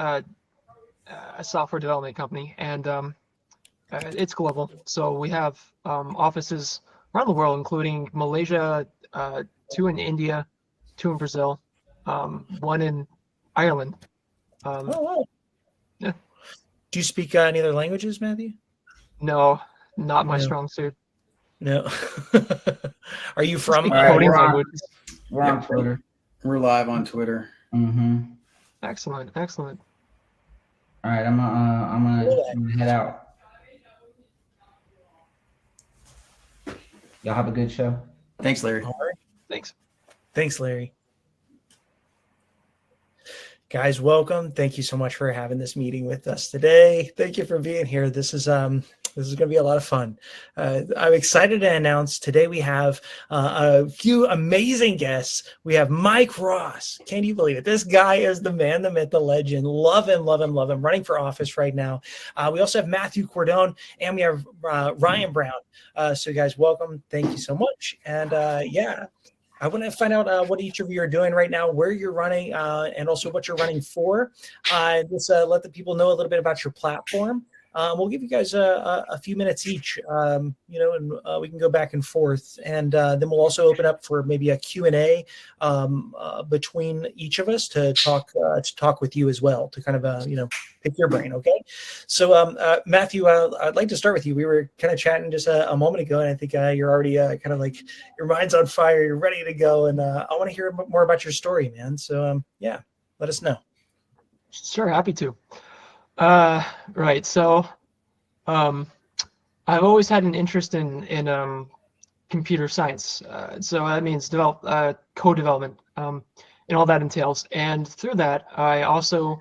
a software development company, and it's global. So we have offices around the world, including Malaysia, 2 in India, 2 in Brazil, 1 in Ireland. Wow. Yeah. Do you speak any other languages, Matthew? No, not my strong suit. No. Are you from coding languages? We're on Twitter. We're live on Twitter. Mm-hmm. Excellent, excellent. All right, I'm gonna head out. Y'all have a good show. Thanks, Larry. All right. Thanks, Larry. Guys, welcome. Thank you so much for having this meeting with us today. Thank you for being here. This is going to be a lot of fun. I'm excited to announce today we have a few amazing guests. We have Mike Ross. Can you believe it? This guy is the man, the myth, the legend. Love him, love him, love him. Running for office right now. We also have Matthew Kordon, and we have Ryan Brown. So guys, welcome. Thank you so much. And I want to find out what each of you are doing right now, where you're running, and also what you're running for. Just let the people know a little bit about your platform. We'll give you guys a few minutes each, and we can go back and forth. And then we'll also open up for maybe a Q&A between each of us to talk with you as well, to kind of, pick your brain, okay? So, Matthew, I'd like to start with you. We were kind of chatting just a moment ago, and I think you're already kind of like your mind's on fire. You're ready to go, and I want to hear more about your story, man. So, let us know. Sure, happy to. Right. So, I've always had an interest in computer science. So that means code development, and all that entails. And through that, I also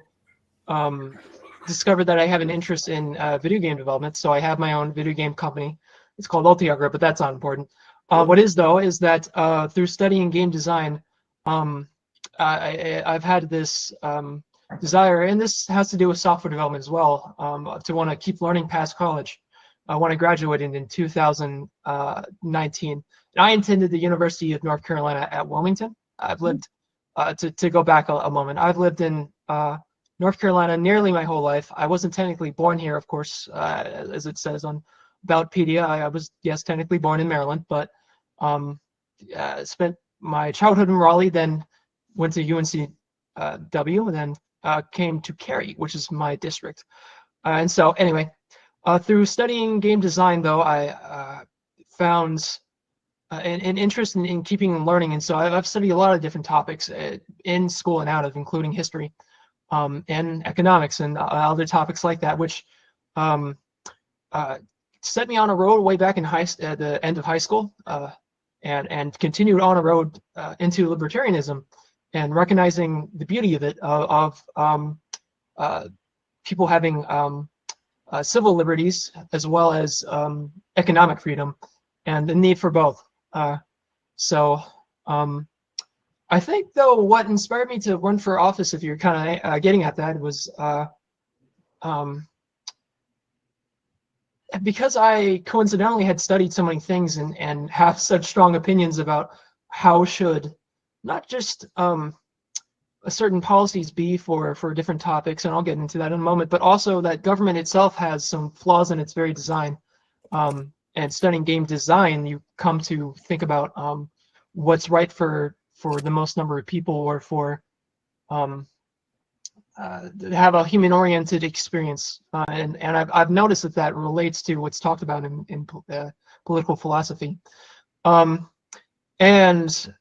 discovered that I have an interest in video game development. So I have my own video game company. It's called Ultiagra, but that's not important. What is though is that through studying game design, I've had this desire, and this has to do with software development as well, to want to keep learning past college. When I graduated in 2019, and I attended the University of North Carolina at Wilmington. I've lived, to go back a moment, I've lived in North Carolina nearly my whole life. I wasn't technically born here, of course, as it says on Aboutpedia. I was, yes, technically born in Maryland, but spent my childhood in Raleigh, then went to UNC W, and then came to Cary, which is my district. And so anyway, through studying game design, though, I found an interest in keeping learning. And so I've studied a lot of different topics in school and out of, including history and economics and other topics like that, which set me on a road way back in the end of high school, and continued on a road into libertarianism, and recognizing the beauty of it, of people having civil liberties as well as economic freedom, and the need for both. So I think, though, what inspired me to run for office, if you're kind of getting at that, was because I coincidentally had studied so many things and have such strong opinions about how should not just certain policies be for different topics, and I'll get into that in a moment, but also that government itself has some flaws in its very design. And studying game design, you come to think about what's right for the most number of people, or for have a human-oriented experience. And I've noticed that relates to what's talked about in political philosophy. And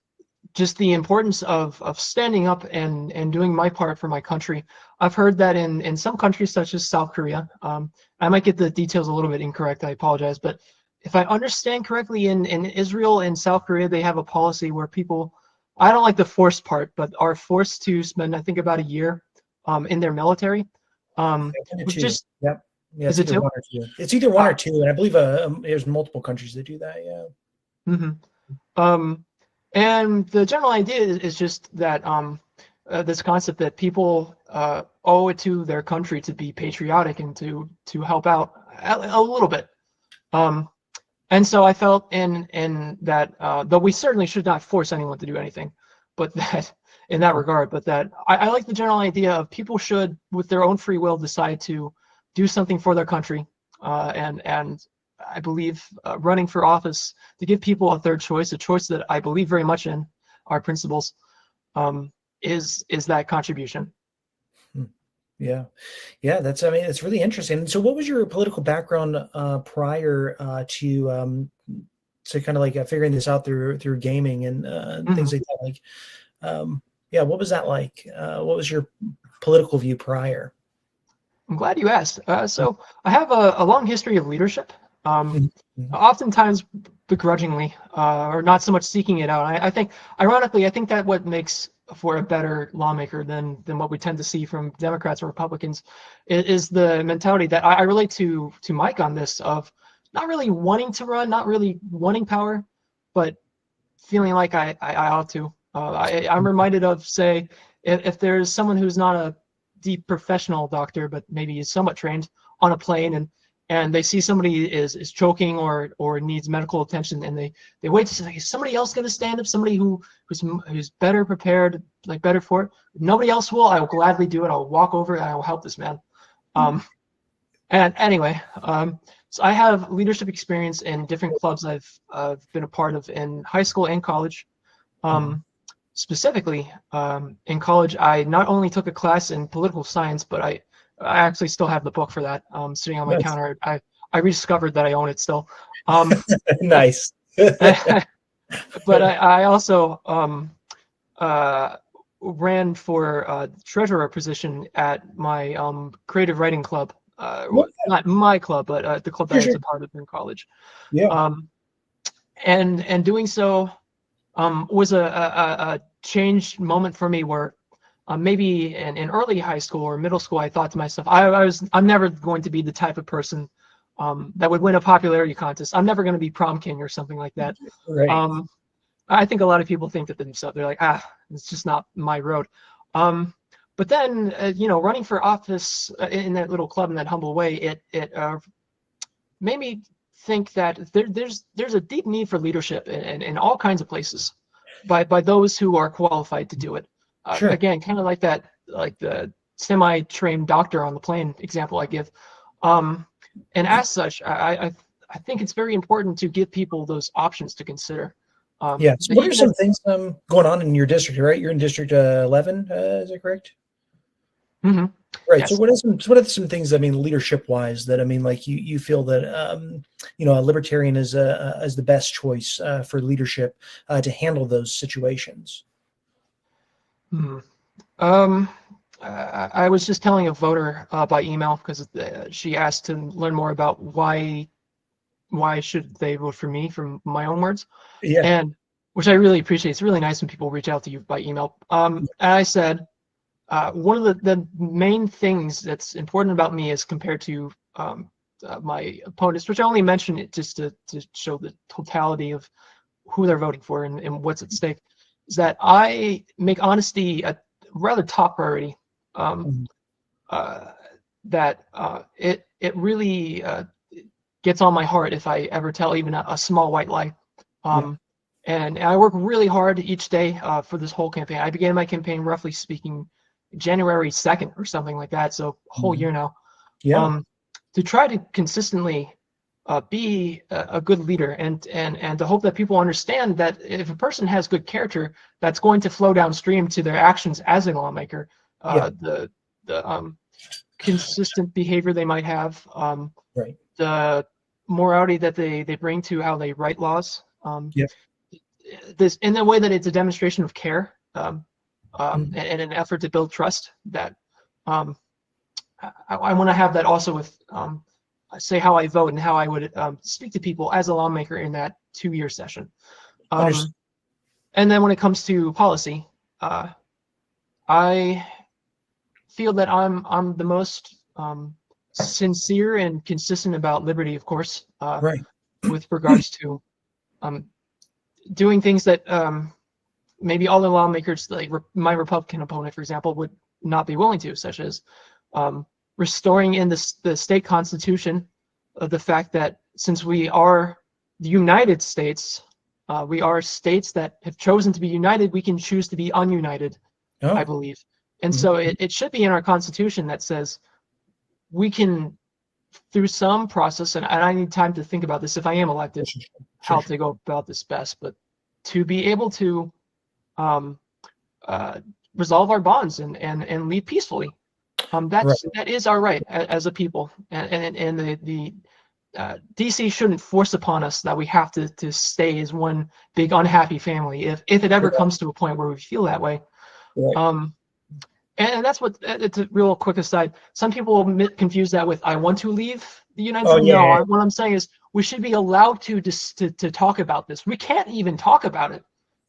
just the importance of standing up and doing my part for my country. I've heard that in some countries, such as South Korea, I might get the details a little bit incorrect, I apologize, but if I understand correctly, in Israel and South Korea, they have a policy where people, I don't like the forced part, but are forced to spend, I think, about a year in their military. Just, yep. Yeah, is it two? One or two? It's either one or two, and I believe there's multiple countries that do that, yeah. Mm-hmm. And the general idea is just that this concept that people owe it to their country to be patriotic and to help out a little bit. And so I felt in that, though we certainly should not force anyone to do anything, but that in that regard, but that I like the general idea of people should, with their own free will, decide to do something for their country, and I believe running for office to give people a third choice, a choice that I believe very much in, our principles, is that contribution. Yeah, yeah, I mean, it's really interesting. So, what was your political background prior to kind of like figuring this out through gaming and things like that? Like, yeah, what was that like? What was your political view prior? I'm glad you asked. So I have a long history of leadership, oftentimes begrudgingly, or not so much seeking it out. I think, ironically, I think that what makes for a better lawmaker than what we tend to see from Democrats or Republicans is the mentality that I relate to Mike on this, of not really wanting to run, not really wanting power, but feeling like I ought to. I'm reminded of, say, if there's someone who's not a deep professional doctor, but maybe is somewhat trained, on a plane, and they see somebody is choking or needs medical attention, and they wait to say, is somebody else going to stand up? Somebody who's better prepared, like better for it. If nobody else will, I will gladly do it. I'll walk over and I will help this man. And anyway, so I have leadership experience in different clubs I've been a part of in high school and college. Specifically, in college, I not only took a class in political science, but I actually still have the book for that sitting on my counter. I rediscovered that I own it still. Nice. But I also ran for treasurer position at my creative writing club. Not my club, but the club that I was a part of in college. Yeah. And doing so was a changed moment for me, where maybe in early high school or middle school, I thought to myself, I'm never going to be the type of person that would win a popularity contest. I'm never going to be prom king or something like that. Right. I think a lot of people think that themselves. They're like, it's just not my road. But then, running for office in that little club in that humble way, it made me think that there's a deep need for leadership in all kinds of places by those who are qualified to do it. Sure. Again, kind of like the semi-trained doctor on the plane example I give. And as such, I think it's very important to give people those options to consider. Yeah. So what are some things going on in your district, right? You're in District 11, is that correct? Mm-hmm. Right. Yes. So what are some things, leadership wise, that like you feel that a libertarian is the best choice for leadership to handle those situations? I was just telling a voter by email, because she asked to learn more about why should they vote for me, from my own words. Yeah. And which I really appreciate. It's really nice when people reach out to you by email. And I said, one of the main things that's important about me, as compared to my opponents, which I only mention it just to show the totality of who they're voting for and what's at stake, is that I make honesty a rather top priority. That it really gets on my heart if I ever tell even a small white lie. And I work really hard each day for this whole campaign. I began my campaign, roughly speaking, January 2nd or something like that, so a whole year now. Yeah. To try to consistently be a good leader, and to hope that people understand that if a person has good character, that's going to flow downstream to their actions as a lawmaker. The consistent behavior they might have, Right. the morality that they bring to how they write laws. This, in a way that it's a demonstration of care, and an effort to build trust. That I want to have that also with say how I vote and how I would speak to people as a lawmaker in that 2-year session. And then when it comes to policy, I feel that I'm the most sincere and consistent about liberty, of course, Right. with regards to doing things that maybe all the lawmakers, like my Republican opponent, for example, would not be willing to, such as restoring in the state constitution the fact that since we are the United States, we are states that have chosen to be united, we can choose to be ununited Oh, I believe. And so it should be in our Constitution that says we can, through some process, and I need time to think about this if I am elected, how to go about this best, but to be able to resolve our bonds and lead peacefully. That is our right as a people, and the DC shouldn't force upon us that we have to stay as one big unhappy family if it ever comes to a point where we feel that way. Right. And that's what, it's a real quick aside. Some people confuse that with I want to leave the United Oh, States. yeah, No, yeah. what I'm saying is we should be allowed to talk about this. We can't even talk about it.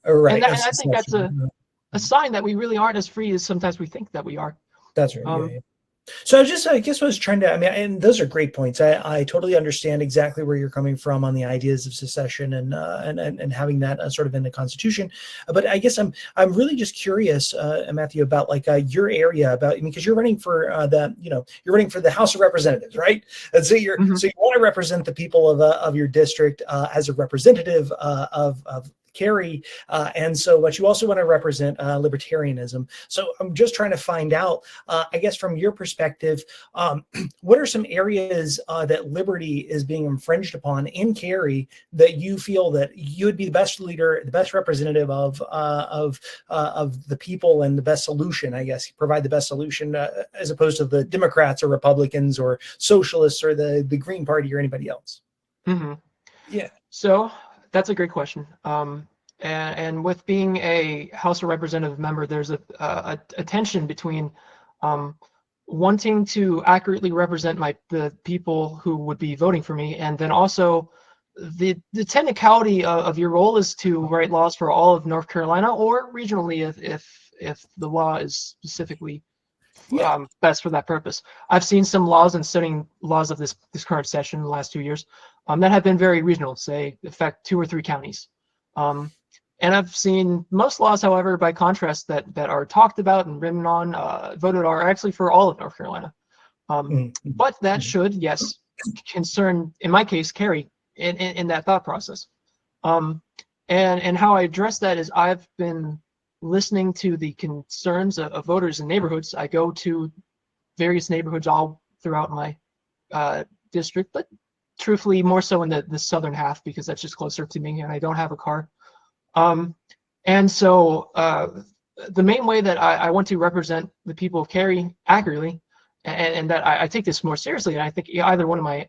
Right. And I think that's a sign that we really aren't as free as sometimes we think that we are. That's right. Yeah. So I guess I was trying to, and those are great points. I totally understand exactly where you're coming from on the ideas of secession and having that sort of in the Constitution. But I guess I'm really just curious, Matthew, about like your area, because you're running for you're running for the House of Representatives, right? And so so you want to represent the people of your district as a representative of Cary, and so but you also want to represent libertarianism. So I'm just trying to find out, I guess from your perspective, what are some areas that liberty is being infringed upon in Cary that you feel that you would be the best leader, the best representative of the people, and the best solution, I guess, provide the best solution as opposed to the Democrats or Republicans or socialists or the Green Party or anybody else? Yeah. So that's a great question. And with being a House of Representative member, there's a tension between wanting to accurately represent the people who would be voting for me, and then also the technicality of your role is to write laws for all of North Carolina or regionally if the law is specifically best for that purpose. I've seen some laws and studying laws of this current session in the last 2 years that have been very regional, say affect 2 or 3 counties. And I've seen most laws, however, by contrast, that are talked about and written on, voted are actually for all of North Carolina. But that should, yes, concern, in my case, Cary in that thought process. And how I address that is I've been listening to the concerns of voters in neighborhoods. I go to various neighborhoods all throughout my district, but truthfully more so in the southern half because that's just closer to me and I don't have a car. And so the main way that I want to represent the people of Cary accurately, and that I take this more seriously, and I think either one of my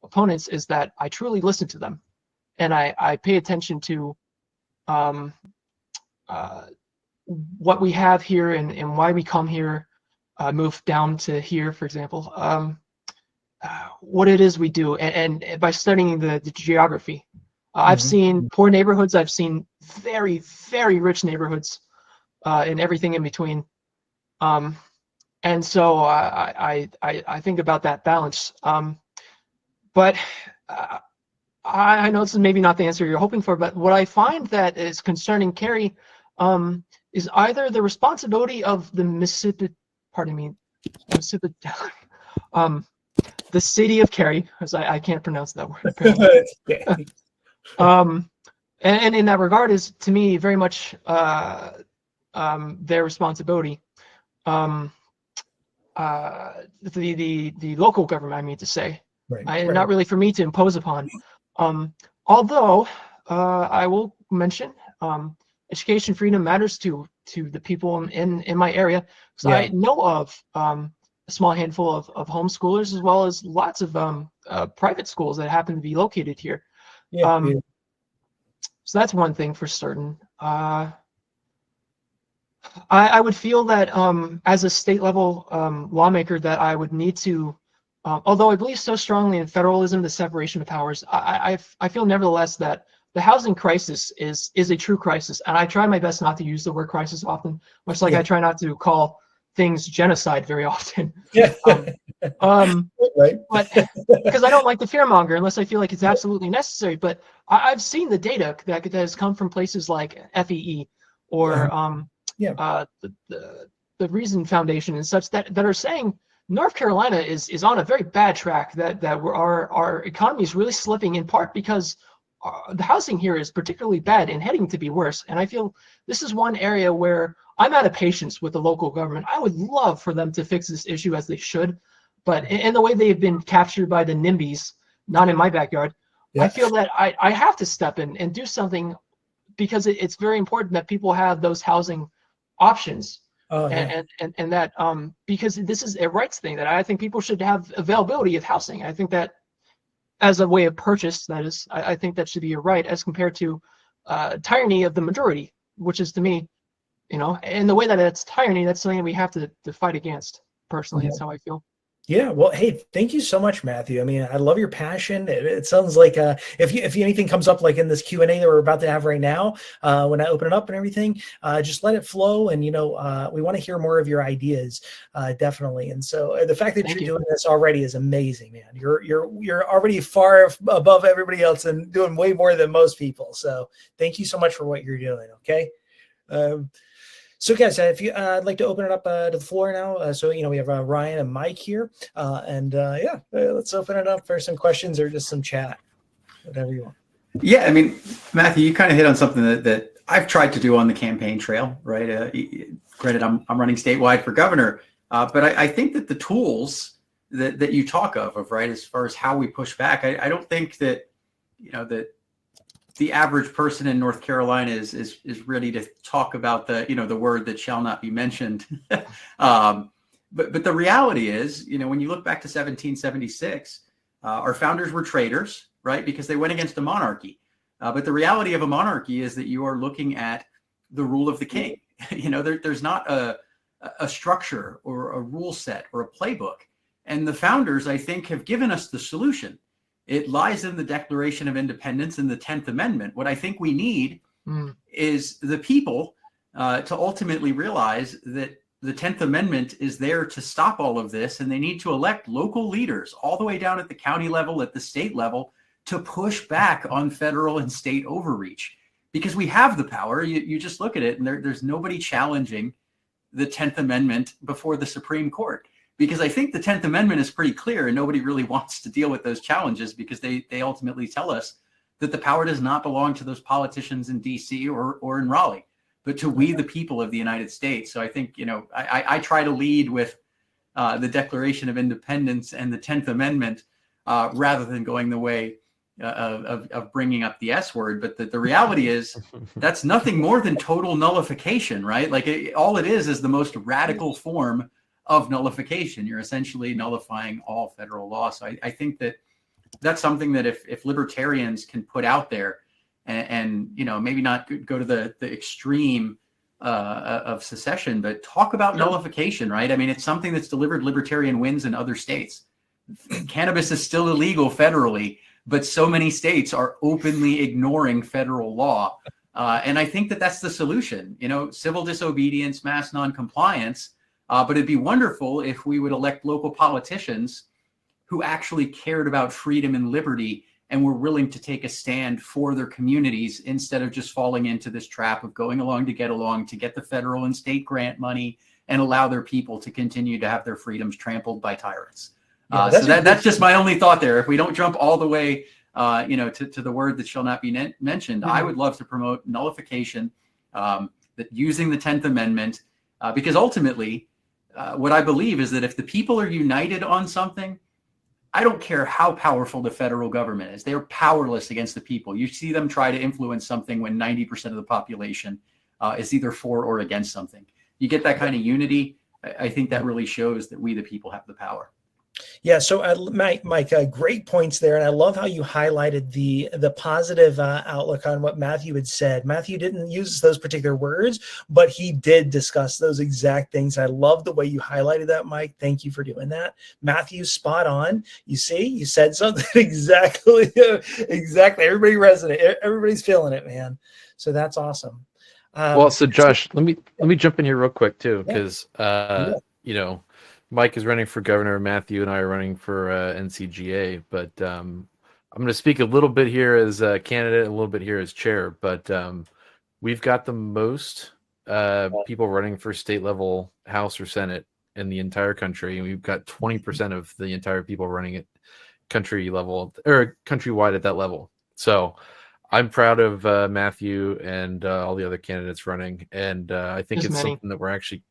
opponents, is that I truly listen to them and I pay attention to what we have here and why we come here, move down to here, for example, what it is we do, and by studying the geography. I've seen poor neighborhoods. I've seen very, very rich neighborhoods, and everything in between. And so I think about that balance. But I know this is maybe not the answer you're hoping for, but what I find that is concerning Cary is either the responsibility of the the city of Cary, because I can't pronounce that word apparently. And in that regard is, to me, very much their responsibility. The local government, I mean to say, not really for me to impose upon. Although I will mention education freedom matters to the people in my area, because I know of a small handful of homeschoolers as well as lots of private schools that happen to be located here. So that's one thing for certain. I would feel that as a state level lawmaker that I would need to, although I believe so strongly in federalism, the separation of powers, I feel nevertheless that the housing crisis is a true crisis. And I try my best not to use the word crisis often, much like I try not to call things genocide very often. But because I don't like the fearmonger unless I feel like it's absolutely necessary. But I've seen the data that has come from places like FEE or the Reason Foundation and such that are saying North Carolina is on a very bad track, that our economy is really slipping, in part because the housing here is particularly bad and heading to be worse. And I feel this is one area where I'm out of patience with the local government. I would love for them to fix this issue as they should, but in the way they've been captured by the NIMBYs, not in my backyard, Yeah. I feel that I have to step in and do something, because it's very important that people have those housing options. Oh, yeah. And that because this is a rights thing, that I think people should have availability of housing. I think that as a way of purchase, that is, I think that should be a right, as compared to tyranny of the majority, which is, to me, and the way that it's tyranny, that's something we have to fight against. Personally, that's how I feel. Yeah, well, hey, thank you so much, Matthew. I mean, I love your passion. It sounds like if anything comes up like in this Q&A that we're about to have right now, when I open it up and everything, just let it flow. And, we want to hear more of your ideas, definitely. And so the fact that you're doing this already is amazing, man. You're already far above everybody else and doing way more than most people. So thank you so much for what you're doing. Okay. So, guys, if you I'd like to open it up to the floor now. So, we have Ryan and Mike here. Let's open it up for some questions or just some chat, whatever you want. Yeah, I mean, Matthew, you kind of hit on something that I've tried to do on the campaign trail, right? Granted, I'm running statewide for governor, but I think that the tools that you talk of, right, as far as how we push back, I don't think that, that the average person in North Carolina is ready to talk about the word that shall not be mentioned. But the reality is, when you look back to 1776, our founders were traitors, right? Because they went against a monarchy. But the reality of a monarchy is that you are looking at the rule of the king. There's not a structure or a rule set or a playbook. And the founders, I think, have given us the solution. It lies in the Declaration of Independence and the 10th Amendment. What I think we need is the people to ultimately realize that the 10th Amendment is there to stop all of this, and they need to elect local leaders all the way down at the county level, at the state level, to push back on federal and state overreach. Because we have the power. You just look at it, and there's nobody challenging the 10th Amendment before the Supreme Court. Because I think the 10th Amendment is pretty clear, and nobody really wants to deal with those challenges, because they ultimately tell us that the power does not belong to those politicians in DC or in Raleigh, but to we the people of the United States. So I think, I try to lead with the Declaration of Independence and the 10th Amendment rather than going the way of bringing up the S word. But the reality is that's nothing more than total nullification, right? Like all it is the most radical form of nullification. You're essentially nullifying all federal law. So I think that's something that if libertarians can put out there and maybe not go to the extreme of secession, but talk about nullification, right? I mean, it's something that's delivered libertarian wins in other states. Cannabis is still illegal federally, but so many states are openly ignoring federal law. And I think that's the solution, civil disobedience, mass noncompliance. But it'd be wonderful if we would elect local politicians who actually cared about freedom and liberty and were willing to take a stand for their communities instead of just falling into this trap of going along to get the federal and state grant money and allow their people to continue to have their freedoms trampled by tyrants. That's just my only thought there. If we don't jump all the way, to the word that shall not be mentioned, I would love to promote nullification, that using the 10th Amendment, because ultimately, what I believe is that if the people are united on something, I don't care how powerful the federal government is. They're powerless against the people. You see them try to influence something when 90% of the population is either for or against something. You get that kind of unity. I think that really shows that we, the people, have the power. Yeah. So, Mike, great points there. And I love how you highlighted the positive outlook on what Matthew had said. Matthew didn't use those particular words, but he did discuss those exact things. I love the way you highlighted that, Mike. Thank you for doing that. Matthew, spot on. You see, you said something exactly. Everybody resonated. Everybody's feeling it, man. So that's awesome. So Josh, let me jump in here real quick too, because Mike is running for governor. Matthew and I are running for NCGA. But I'm going to speak a little bit here as a candidate, a little bit here as chair. But we've got the most people running for state level House or Senate in the entire country. And we've got 20% of the entire people running at country level or countrywide at that level. So I'm proud of Matthew and all the other candidates running, and I think There's it's many. something that we're actually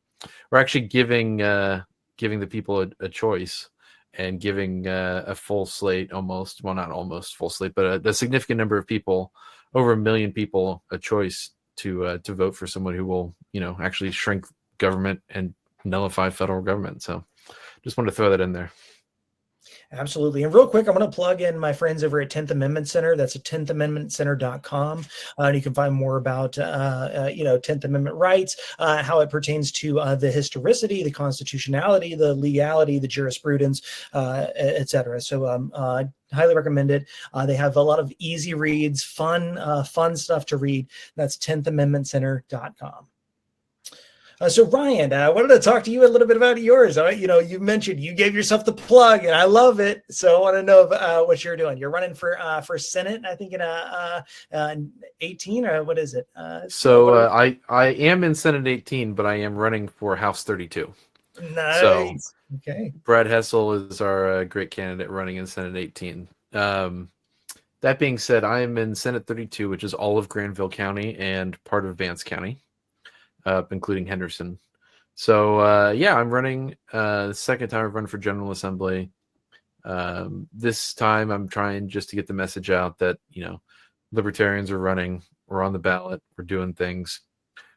giving the people a choice, and giving a full slate, almost, well, not almost full slate, but a significant number of people, over 1 million people, a choice to vote for someone who will, actually shrink government and nullify federal government. So just wanted to throw that in there. Absolutely. And real quick, I'm going to plug in my friends over at 10th Amendment Center. That's at 10thamendmentcenter.com. And you can find more about, 10th Amendment rights, how it pertains to the historicity, the constitutionality, the legality, the jurisprudence, et cetera. So highly recommend it. They have a lot of easy reads, fun stuff to read. That's 10thamendmentcenter.com. So Ryan, I wanted to talk to you a little bit about yours. You mentioned you gave yourself the plug, and I love it. So I want to know what you're doing. You're running for Senate, I think, in 18, or what is it? I am in Senate 18, but I am running for House 32. Nice. So, okay. Brad Hessel is our great candidate running in Senate 18. That being said, I am in Senate 32, which is all of Granville County and part of Vance County, including Henderson. So I'm running the second time I've run for General Assembly. This time I'm trying just to get the message out that, libertarians are running, we're on the ballot, we're doing things,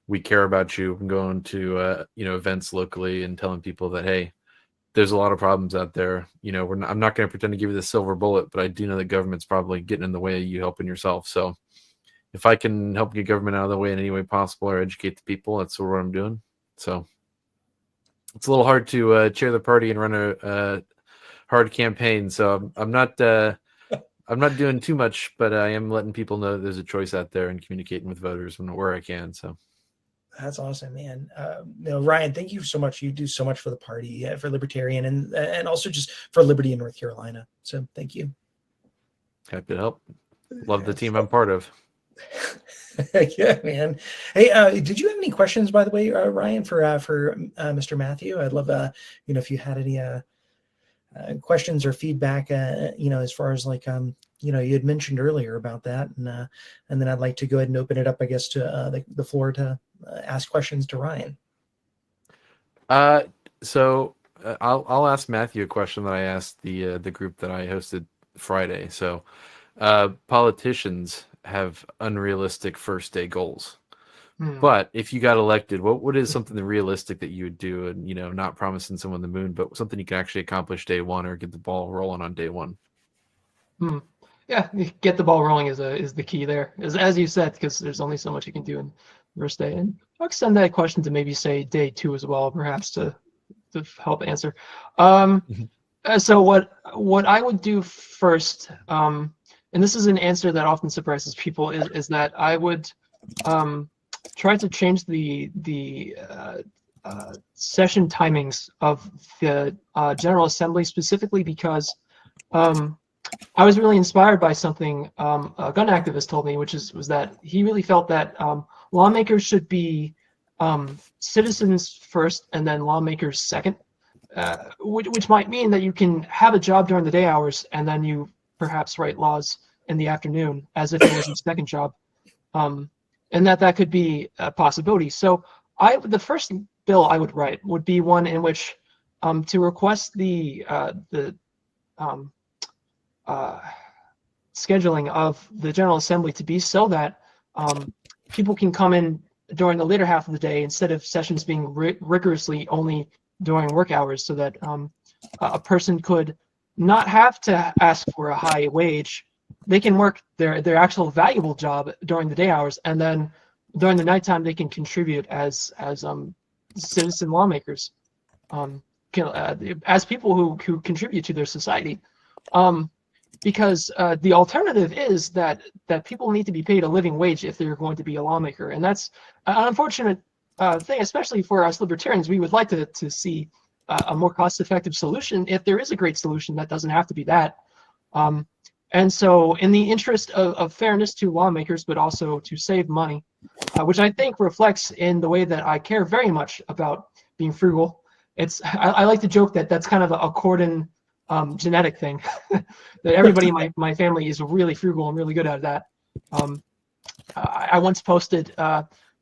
we care about you. I'm going to events locally and telling people that, hey, there's a lot of problems out there. I'm not going to pretend to give you the silver bullet, but I do know that government's probably getting in the way of you helping yourself. So if I can help get government out of the way in any way possible or educate the people, that's what I'm doing. So it's a little hard to chair the party and run a hard campaign. So I'm not doing too much, but I am letting people know that there's a choice out there and communicating with voters where I can. So that's awesome, man. Ryan, thank you so much. You do so much for the party, for Libertarian, and also just for liberty in North Carolina. So thank you. Happy to help. Love the team I'm part of. Yeah, man. Hey, did you have any questions, by the way, Ryan, for Mr. Matthew? I'd love, if you had any questions or feedback, as far as you had mentioned earlier about that, and then I'd like to go ahead and open it up, I guess, to the floor to ask questions to Ryan. So I'll ask Matthew a question that I asked the group that I hosted Friday. So politicians have unrealistic first day goals. But if you got elected, what is something realistic that you would do? And, not promising someone the moon, but something you can actually accomplish day one or get the ball rolling on day one. Yeah, get the ball rolling is the key there. As you said, because there's only so much you can do in the first day. And I'll extend that question to maybe say day two as well, perhaps to help answer. So what I would do first, and this is an answer that often surprises people, is that I would try to change the session timings of the General Assembly, specifically because I was really inspired by something a gun activist told me, was that he really felt that lawmakers should be citizens first and then lawmakers second, which might mean that you can have a job during the day hours and then you perhaps write laws in the afternoon as if it was your second job, and that could be a possibility. So the first bill I would write would be one in which to request the scheduling of the General Assembly to be so that people can come in during the later half of the day instead of sessions being rigorously only during work hours, so that a person could not have to ask for a high wage. They can work their actual valuable job during the day hours, and then during the nighttime they can contribute as citizen lawmakers, as people who contribute to their society. Because the alternative is that people need to be paid a living wage if they're going to be a lawmaker, and that's an unfortunate thing, especially for us libertarians. We would like to see a more cost-effective solution. If there is a great solution, that doesn't have to be that. And so in the interest of fairness to lawmakers, but also to save money, which I think reflects in the way that I care very much about being frugal. I like to joke that that's kind of a Kordon genetic thing, that everybody in my family is really frugal and really good at that. I once posted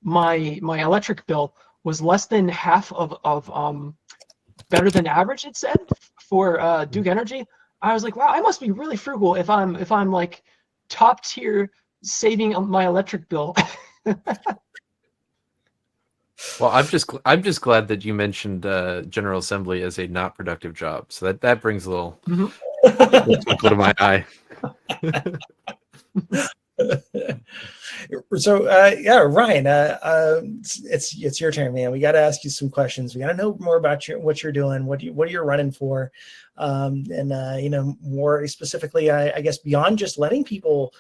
my electric bill was less than half of better than average, it said, for Duke Energy. I was like, wow, I must be really frugal if I'm like top tier saving on my electric bill. Well, I'm just glad that you mentioned General Assembly as a not productive job. So that brings a little twinkle to my eye. So yeah, Ryan, it's your turn, man. We got to ask you some questions. We got to know more about what you're doing, what you're running for, and you know, more specifically, I guess beyond just letting people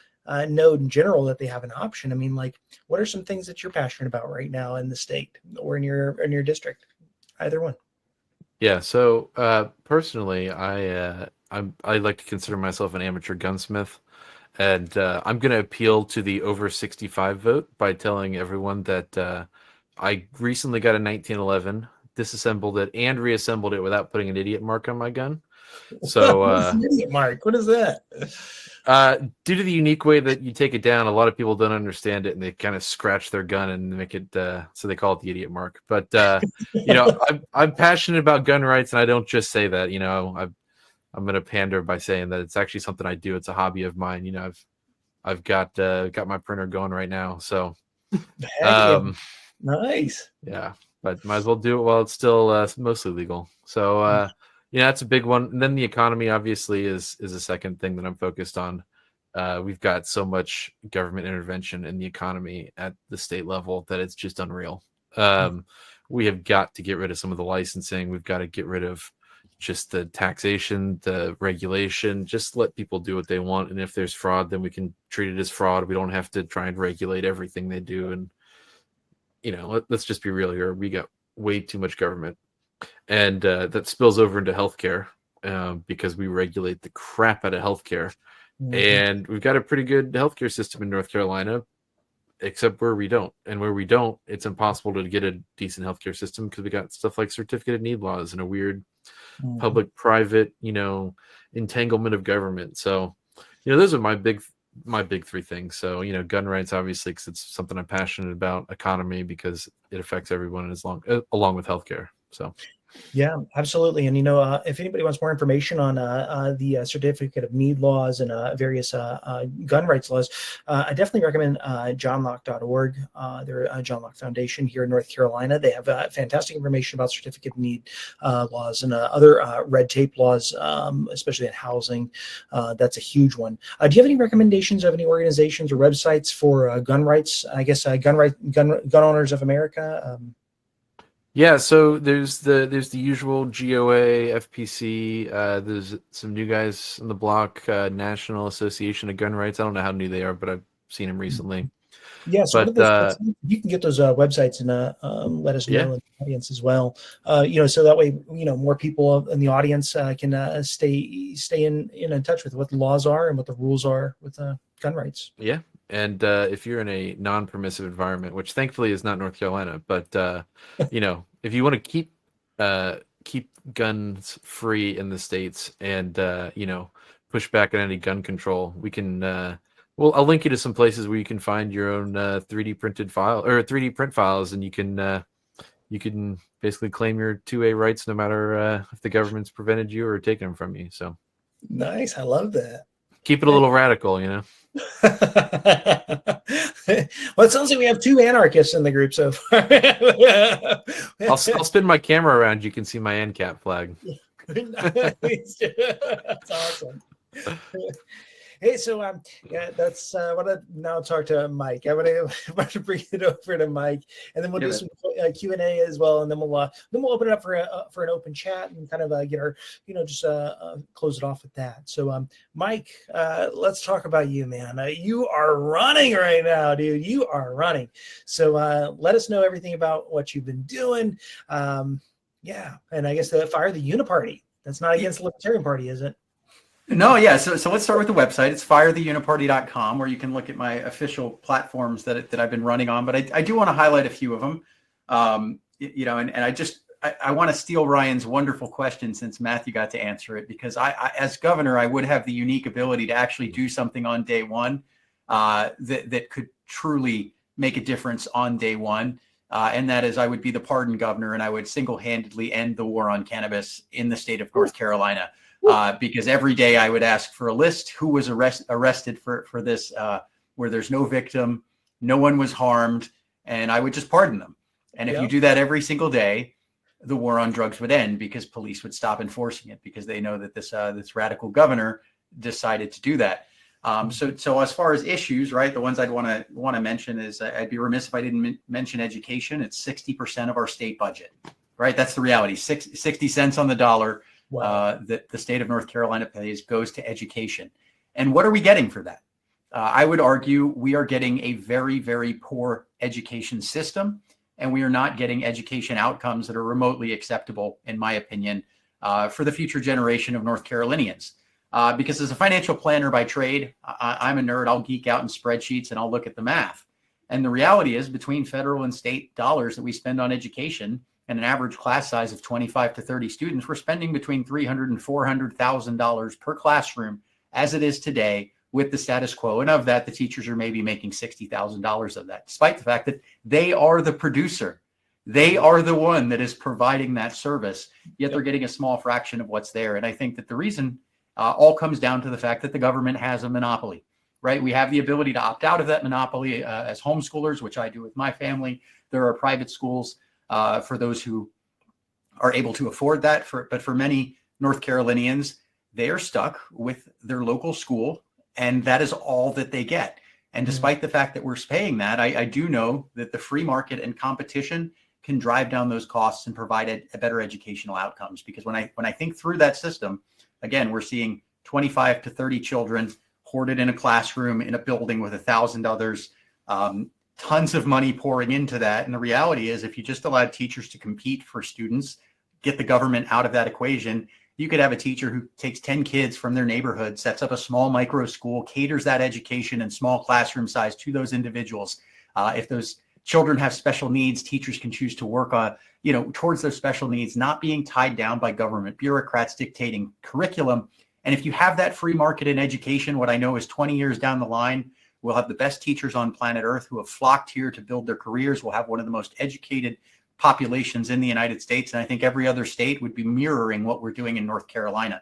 know in general that they have an option. I mean, like, what are some things that you're passionate about right now in the state or in your district? Either one. Yeah. So personally, I like to consider myself an amateur gunsmith. And I'm going to appeal to the over 65 vote by telling everyone that I recently got a 1911, disassembled it, and reassembled it without putting an idiot mark on my gun. So, what is an idiot mark? What is that? Due to the unique way that you take it down, a lot of people don't understand it, and they kind of scratch their gun and make it so they call it the idiot mark. But you know, I'm passionate about gun rights, and I don't just say that. You know, I'm going to pander by saying that it's actually something I do. It's a hobby of mine. You know, I've got my printer going right now. So, nice. Yeah, but might as well do it while it's still mostly legal. So, you know, that's a big one. And then the economy obviously is a second thing that I'm focused on. We've got so much government intervention in the economy at the state level that it's just unreal. We have got to get rid of some of the licensing. We've got to get rid of just the taxation, the regulation, just let people do what they want. And if there's fraud, then we can treat it as fraud. We don't have to try and regulate everything they do. And, you know, let's just be real here. We got way too much government. And that spills over into healthcare because we regulate the crap out of healthcare. Mm-hmm. And we've got a pretty good healthcare system in North Carolina, except where we don't. And where we don't, it's impossible to get a decent healthcare system because we got stuff like certificate of need laws and a weird public-private, you know, entanglement of government. So, you know, those are my big three things. So, you know, gun rights, obviously, because it's something I'm passionate about. Economy, because it affects everyone along with healthcare. So, yeah, absolutely. And, you know, if anybody wants more information on the certificate of need laws and various gun rights laws, I definitely recommend johnlocke.org. They're a John Locke Foundation here in North Carolina. They have fantastic information about certificate of need laws and other red tape laws, especially in housing. That's a huge one. Do you have any recommendations of any organizations or websites for gun rights? I guess Gun Owners of America. Yeah, so there's the usual GOA, FPC. There's some new guys on the block, National Association of Gun Rights. I don't know how new they are, but I've seen them recently. Yeah, so you can get those websites and let us know in the audience as well. You know, so that way, you know, more people in the audience can stay in touch with what the laws are and what the rules are with gun rights. Yeah. And if you're in a non-permissive environment, which thankfully is not North Carolina, but you know, if you want to keep guns free in the states and you know, push back on any gun control, we can. Well, I'll link you to some places where you can find your own 3D printed file or 3D print files, and you can basically claim your 2A rights no matter if the government's prevented you or taken them from you. So nice, I love that. Keep it a little radical, you know. Well, it sounds like we have two anarchists in the group so far. I'll spin my camera around. You can see my ANCAP flag. Nice. That's awesome. Hey, so yeah, that's what I now talk to Mike. I'm going to bring it over to Mike, and then we'll do some Q&A as well, and then we'll open it up for an open chat and kind of get our, you know, just close it off with that. So, Mike, let's talk about you, man. You are running right now, dude. You are running. So let us know everything about what you've been doing. Yeah, and I guess the Fire the Uniparty. That's not against the Libertarian Party, is it? No, yeah. So let's start with the website. It's firetheuniparty.com, where you can look at my official platforms that I've been running on. But I do want to highlight a few of them. You know, and I want to steal Ryan's wonderful question since Matthew got to answer it, because I as governor, I would have the unique ability to actually do something on day one. that could truly make a difference on day one. And that is, I would be the pardon governor, and I would single-handedly end the war on cannabis in the state of North Carolina. Because every day I would ask for a list who was arrested for this, where there's no victim, no one was harmed, and I would just pardon them. And if you do that every single day, the war on drugs would end, because police would stop enforcing it, because they know that this radical governor decided to do that. So as far as issues, right, the ones I'd want to mention is, I'd be remiss if I didn't mention education. It's 60% of our state budget, right? That's the reality. 60 cents on the dollar that the state of North Carolina pays goes to education. And what are we getting for that? I would argue we are getting a very, very poor education system, and we are not getting education outcomes that are remotely acceptable, in my opinion, for the future generation of North Carolinians. Because as a financial planner by trade, I'm a nerd. I'll geek out in spreadsheets and I'll look at the math. And the reality is, between federal and state dollars that we spend on education and an average class size of 25 to 30 students, we're spending between $300,000 and $400,000 per classroom as it is today with the status quo. And of that, the teachers are maybe making $60,000 of that, despite the fact that they are the producer. They are the one that is providing that service, yet they're getting a small fraction of what's there. And I think that the reason all comes down to the fact that the government has a monopoly, right? We have the ability to opt out of that monopoly as homeschoolers, which I do with my family. There are private schools for those who are able to afford that. But for many North Carolinians, they are stuck with their local school, and that is all that they get. And despite the fact that we're paying that, I do know that the free market and competition can drive down those costs and provide a better educational outcomes. Because when I think through that system, again, we're seeing 25 to 30 children hoarded in a classroom in a building with 1,000 others, tons of money pouring into that. And the reality is, if you just allowed teachers to compete for students, get the government out of that equation, you could have a teacher who takes 10 kids from their neighborhood, sets up a small micro school, caters that education and small classroom size to those individuals. If those children have special needs, teachers can choose to work on, towards those special needs, not being tied down by government bureaucrats dictating curriculum. And if you have that free market in education, what I know is 20 years down the line, we'll have the best teachers on planet Earth who have flocked here to build their careers. We'll have one of the most educated populations in the United States. And I think every other state would be mirroring what we're doing in North Carolina.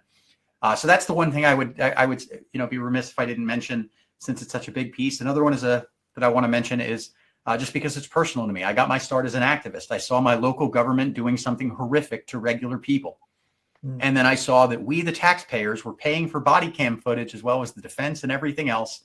So that's the one thing I would be remiss if I didn't mention, since it's such a big piece. Another one that I want to mention is, just because it's personal to me. I got my start as an activist. I saw my local government doing something horrific to regular people. And then I saw that we, the taxpayers, were paying for body cam footage as well as the defense and everything else.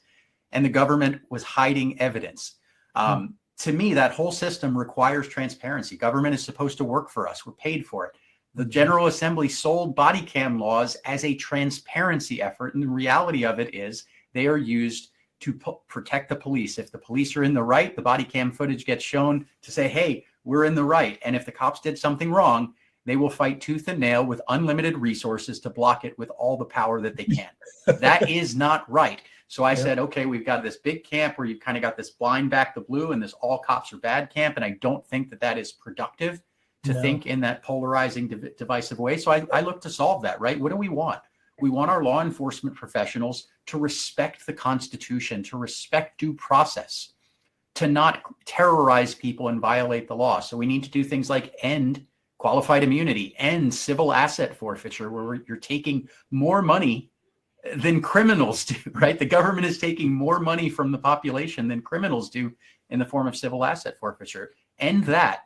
And the government was hiding evidence. To me, that whole system requires transparency. Government is supposed to work for us. We're paid for it. The General Assembly sold body cam laws as a transparency effort. And the reality of it is they are used to protect the police. If the police are in the right, the body cam footage gets shown to say, hey, we're in the right. And if the cops did something wrong, they will fight tooth and nail with unlimited resources to block it with all the power that they can. That is not right. So I said, okay, we've got this big camp where you've kind of got this blind back the blue and this all cops are bad camp. And I don't think that is productive to think in that polarizing, divisive way. So I look to solve that, right? What do we want? We want our law enforcement professionals to respect the Constitution, to respect due process, to not terrorize people and violate the law. So we need to do things like end qualified immunity, end civil asset forfeiture, where you're taking more money than criminals do, right? The government is taking more money from the population than criminals do in the form of civil asset forfeiture. End that.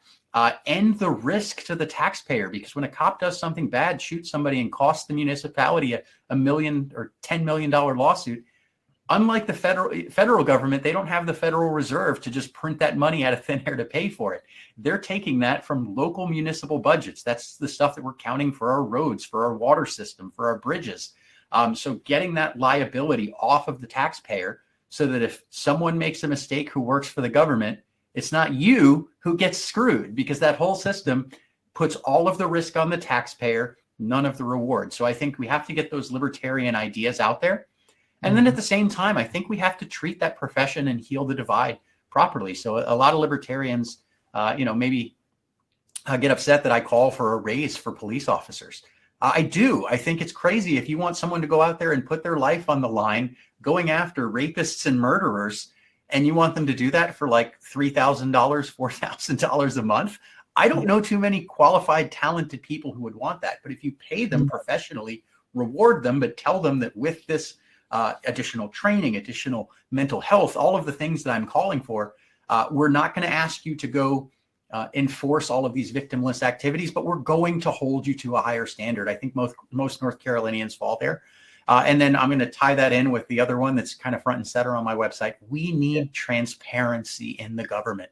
End the risk to the taxpayer, because when a cop does something bad, shoots somebody and costs the municipality a million or $10 million lawsuit, unlike the federal government, they don't have the Federal Reserve to just print that money out of thin air to pay for it. They're taking that from local municipal budgets. That's the stuff that we're counting for our roads, for our water system, for our bridges. So getting that liability off of the taxpayer, so that if someone makes a mistake who works for the government, it's not you who gets screwed, because that whole system puts all of the risk on the taxpayer, none of the reward. So I think we have to get those libertarian ideas out there. And then at the same time, I think we have to treat that profession and heal the divide properly. So a lot of libertarians, maybe get upset that I call for a raise for police officers. I do. I think it's crazy if you want someone to go out there and put their life on the line, going after rapists and murderers, and you want them to do that for like $3,000, $4,000 a month. I don't know too many qualified, talented people who would want that. But if you pay them professionally, reward them, but tell them that with this additional training, additional mental health, all of the things that I'm calling for, we're not going to ask you to go enforce all of these victimless activities, but we're going to hold you to a higher standard. I think most North Carolinians fall there. And then I'm going to tie that in with the other one that's kind of front and center on my website. We need transparency in the government.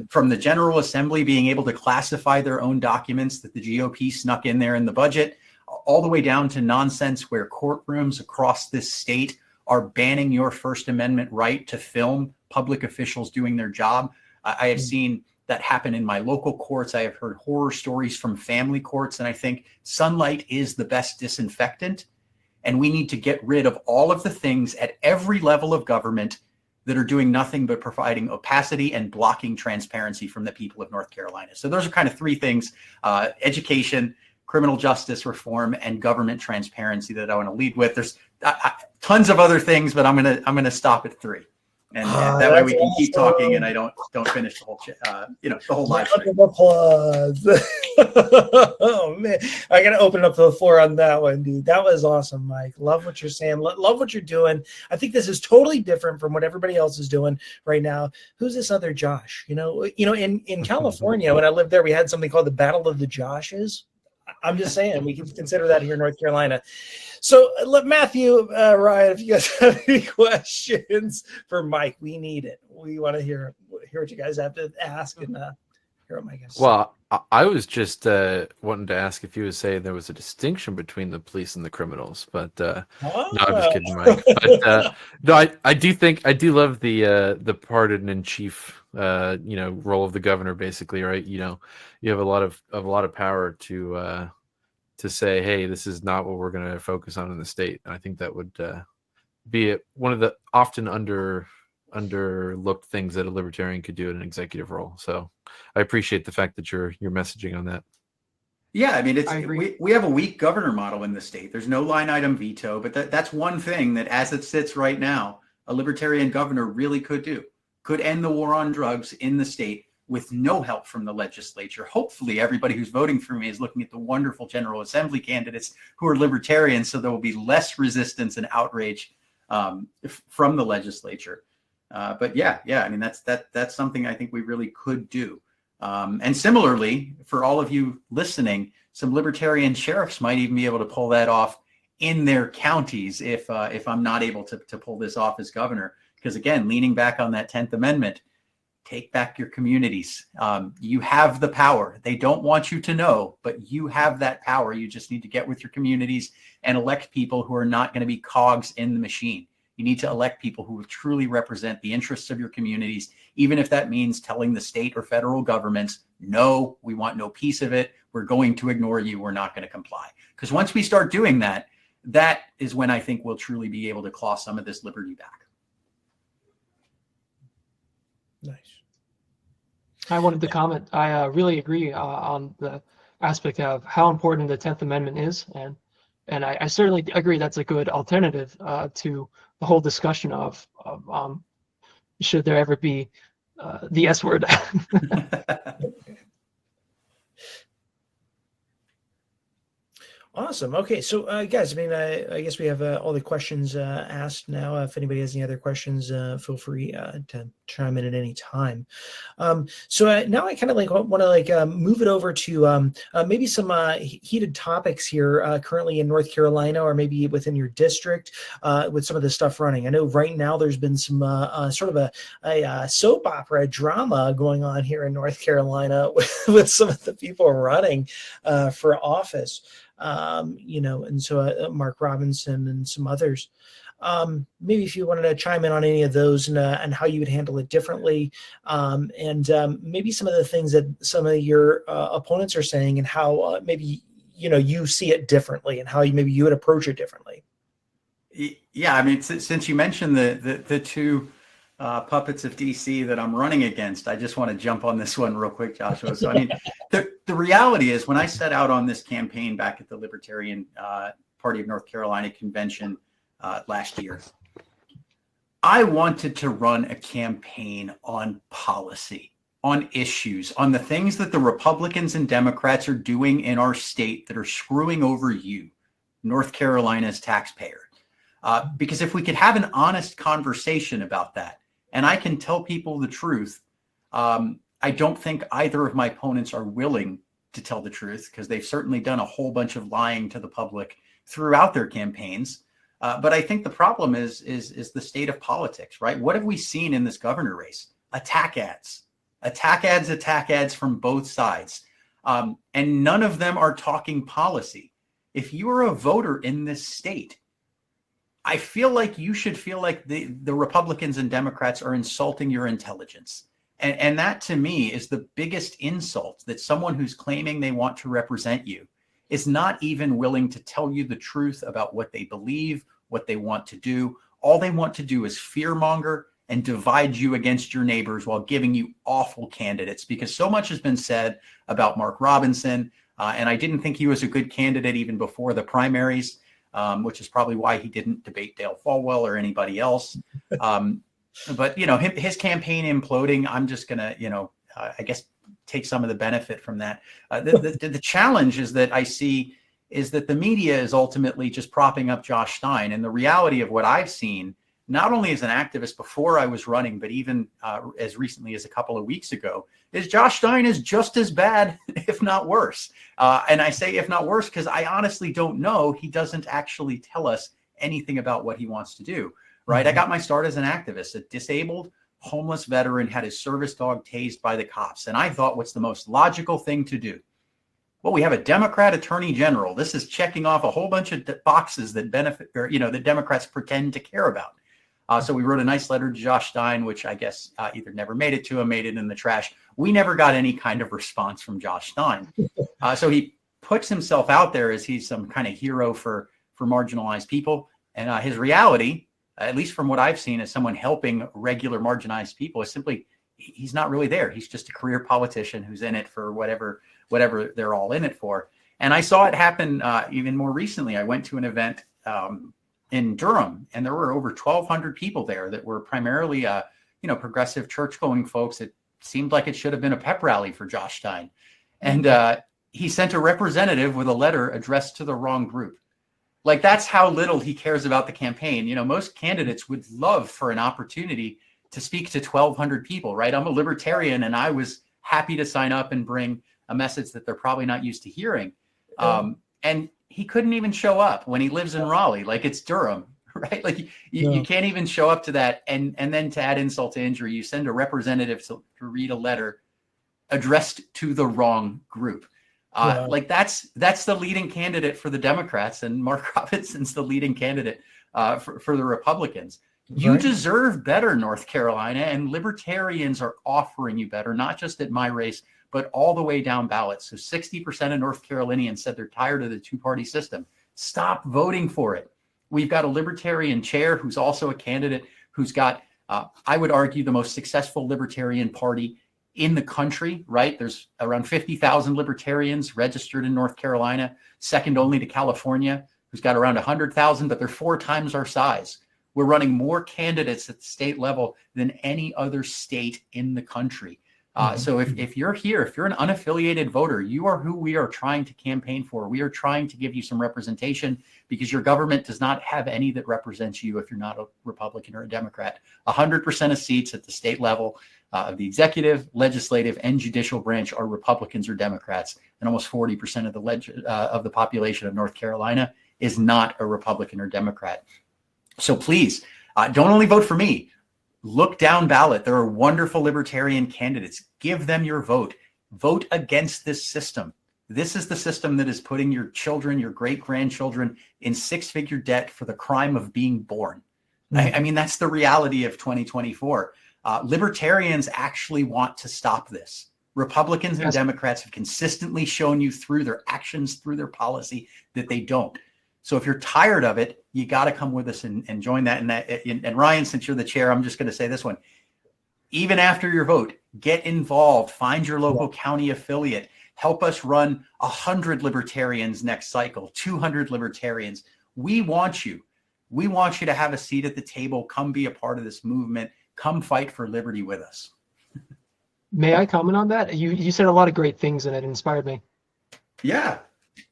From the General Assembly being able to classify their own documents that the GOP snuck in there in the budget, all the way down to nonsense where courtrooms across this state are banning your First Amendment right to film public officials doing their job. I have seen that happen in my local courts. I have heard horror stories from family courts, and I think sunlight is the best disinfectant. And we need to get rid of all of the things at every level of government that are doing nothing but providing opacity and blocking transparency from the people of North Carolina. So those are kind of three things: education, criminal justice reform, and government transparency that I want to lead with. There's tons of other things, but I'm gonna stop at three. And that way we can keep talking, and I don't finish the whole, the whole live stream. Applause. Oh man, I gotta open up the floor on that one, dude. That was awesome, Mike. Love what you're saying. Love what you're doing. I think this is totally different from what everybody else is doing right now. Who's this other Josh? In California, when I lived there, we had something called the Battle of the Joshes. I'm just saying we can consider that here in North Carolina. So Matthew, Ryan, if you guys have any questions for Mike, we need it. We want to hear what you guys have to ask and hear what Mike has to say. Well, I was just wanting to ask if you would say there was a distinction between the police and the criminals, but no, I'm just kidding, Mike. But no, I do love the pardon in chief, role of the governor, basically, right? You have a lot of power to say, hey, this is not what we're going to focus on in the state. And I think that would be one of the often underlooked things that a libertarian could do in an executive role. So I appreciate the fact that you're messaging on that. Yeah, I mean, we have a weak governor model in the state. There's no line item veto, but that's one thing that, as it sits right now, a libertarian governor really could do. Could end the war on drugs in the state with no help from the legislature. Hopefully everybody who's voting for me is looking at the wonderful General Assembly candidates who are libertarians, so there will be less resistance and outrage from the legislature. But yeah, I mean, that's something I think we really could do. And similarly, for all of you listening, some libertarian sheriffs might even be able to pull that off in their counties if I'm not able to pull this off as governor. Because again, leaning back on that 10th Amendment, take back your communities. You have the power. They don't want you to know, but you have that power. You just need to get with your communities and elect people who are not going to be cogs in the machine. You need to elect people who will truly represent the interests of your communities, even if that means telling the state or federal governments, no, we want no piece of it. We're going to ignore you. We're not going to comply. Because once we start doing that, that is when I think we'll truly be able to claw some of this liberty back. Nice. I wanted to comment. I really agree on the aspect of how important the 10th Amendment is, and I certainly agree that's a good alternative to the whole discussion of should there ever be the S word. Awesome. Okay, so guys, I mean, I guess we have all the questions asked now. If anybody has any other questions, feel free to chime in at any time. So now I kind of want to move it over to maybe some heated topics here currently in North Carolina, or maybe within your district with some of this stuff running. I know right now there's been some sort of a soap opera drama going on here in North Carolina with some of the people running for office. And so Mark Robinson and some others. Maybe if you wanted to chime in on any of those and how you would handle it differently, and maybe some of the things that some of your opponents are saying and how maybe you see it differently and how you would approach it differently. Yeah, I mean, since you mentioned the two puppets of DC that I'm running against, I just want to jump on this one real quick, Joshua. So, I mean, the reality is when I set out on this campaign back at the Libertarian Party of North Carolina convention last year, I wanted to run a campaign on policy, on issues, on the things that the Republicans and Democrats are doing in our state that are screwing over you, North Carolina's taxpayer. Because if we could have an honest conversation about that, and I can tell people the truth, I don't think either of my opponents are willing to tell the truth because they've certainly done a whole bunch of lying to the public throughout their campaigns. But I think the problem is the state of politics, right? What have we seen in this governor race? Attack ads from both sides. And none of them are talking policy. If you are a voter in this state, I feel like you should feel like the Republicans and Democrats are insulting your intelligence. And that to me is the biggest insult, that someone who's claiming they want to represent you is not even willing to tell you the truth about what they believe, what they want to do. All they want to do is fearmonger and divide you against your neighbors while giving you awful candidates, because so much has been said about Mark Robinson. And I didn't think he was a good candidate even before the primaries, which is probably why he didn't debate Dale Folwell or anybody else. But, you know, his campaign imploding, I'm just going to, you know, I guess take some of the benefit from that. The challenge is that I see is that the media is ultimately just propping up Josh Stein. And the reality of what I've seen, not only as an activist before I was running, but even as recently as a couple of weeks ago, is Josh Stein is just as bad, if not worse. And I say if not worse because I honestly don't know. He doesn't actually tell us anything about what he wants to do, right? Mm-hmm. I got my start as an activist. A disabled, homeless veteran had his service dog tased by the cops. And I thought, what's the most logical thing to do? Well, we have a Democrat attorney general. This is checking off a whole bunch of boxes that benefit, or, you know, that Democrats pretend to care about. So we wrote a nice letter to Josh Stein, which I guess either never made it to him, made it in the trash. We never got any kind of response from Josh Stein. So he puts himself out there as he's some kind of hero for marginalized people. And his reality, at least from what I've seen as someone helping regular marginalized people, is simply he's not really there. He's just a career politician who's in it for whatever they're all in it for. And I saw it happen even more recently. I went to an event in Durham, and there were over 1,200 people there that were primarily, progressive church-going folks. It seemed like it should have been a pep rally for Josh Stein. And he sent a representative with a letter addressed to the wrong group. Like, that's how little he cares about the campaign. You know, most candidates would love for an opportunity to speak to 1,200 people, right? I'm a libertarian, and I was happy to sign up and bring a message that they're probably not used to hearing. And he couldn't even show up when he lives in Raleigh, like it's Durham, right? Like you can't even show up to that. And then to add insult to injury, you send a representative to read a letter addressed to the wrong group. Like that's the leading candidate for the Democrats, and Mark Robinson's the leading candidate for the Republicans. You deserve better, North Carolina, and libertarians are offering you better, not just at my race, but all the way down ballot. So 60% of North Carolinians said they're tired of the two-party system. Stop voting for it. We've got a libertarian chair who's also a candidate who's got, I would argue, the most successful libertarian party in the country, right? There's around 50,000 libertarians registered in North Carolina, second only to California, who's got around 100,000, but they're 4 times our size. We're running more candidates at the state level than any other state in the country. So if you're here, if you're an unaffiliated voter, you are who we are trying to campaign for. We are trying to give you some representation because your government does not have any that represents you if you're not a Republican or a Democrat. 100% of seats at the state level of the executive, legislative, and judicial branch are Republicans or Democrats, and almost 40% of the population of North Carolina is not a Republican or Democrat. So please, don't only vote for me. Look down ballot. There are wonderful libertarian candidates. Give them your vote. Vote against this system. This is the system that is putting your children, your great-grandchildren in 6-figure debt for the crime of being born. I mean, that's the reality of 2024. Libertarians actually want to stop this. Republicans and Democrats have consistently shown you through their actions, through their policy, that they don't. So if you're tired of it, you got to come with us and join that. And Ryan, since you're the chair, I'm just going to say this one. Even after your vote, get involved, find your local county affiliate, help us run 100 libertarians next cycle, 200 libertarians. We want you. We want you to have a seat at the table. Come be a part of this movement. Come fight for liberty with us. May I comment on that? You said a lot of great things and it inspired me. Yeah.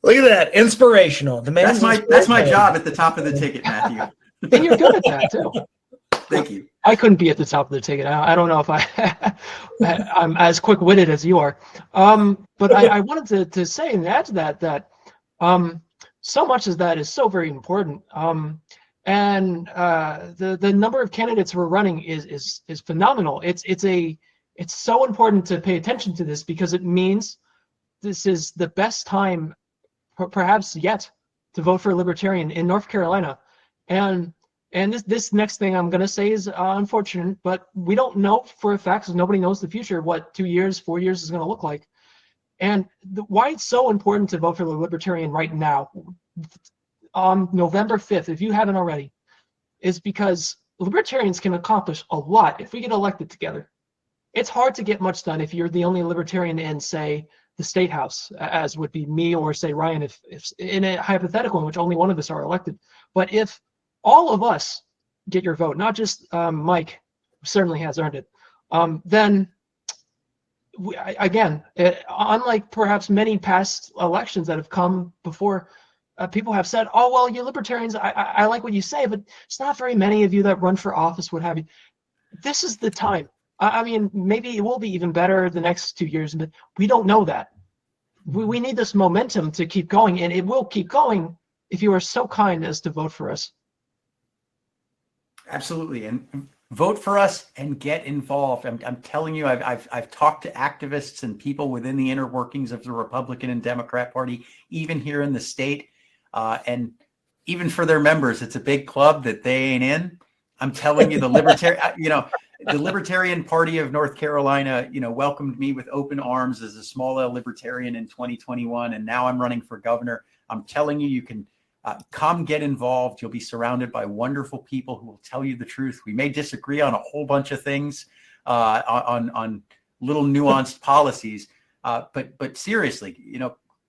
Look at that. Inspirational. The man That's my job at the top of the ticket, Matthew. And you're good at that too. Thank you. I couldn't be at the top of the ticket. I don't know if I'm as quick-witted as you are. But I wanted to say and add to that so much as that is so very important. And the number of candidates we're running is phenomenal. It's so important to pay attention to this because it means this is the best time perhaps yet to vote for a libertarian in North Carolina. And this next thing I'm going to say is unfortunate, but we don't know for a fact, because nobody knows the future, what 2 years, 4 years is going to look like. And why it's so important to vote for the libertarian right now, on November 5th, if you haven't already, is because libertarians can accomplish a lot if we get elected together. It's hard to get much done if you're the only libertarian in, say, the state house, as would be me or, say, Ryan, if in a hypothetical in which only one of us are elected. But if all of us get your vote, not just Mike, who certainly has earned it, then unlike perhaps many past elections that have come before, people have said, oh, well, you libertarians, I like what you say, but it's not very many of you that run for office, what have you. This is the time. I mean, maybe it will be even better the next 2 years, but we don't know that. We need this momentum to keep going, and it will keep going if you are so kind as to vote for us. Absolutely. And vote for us and get involved. I'm telling you, I've talked to activists and people within the inner workings of the Republican and Democrat Party, even here in the state. And even for their members, it's a big club that they ain't in. I'm telling you, the Libertarian Party of North Carolina, welcomed me with open arms as a small L libertarian in 2021. And now I'm running for governor. I'm telling you, you can come get involved. You'll be surrounded by wonderful people who will tell you the truth. We may disagree on a whole bunch of things, on little nuanced policies, but seriously,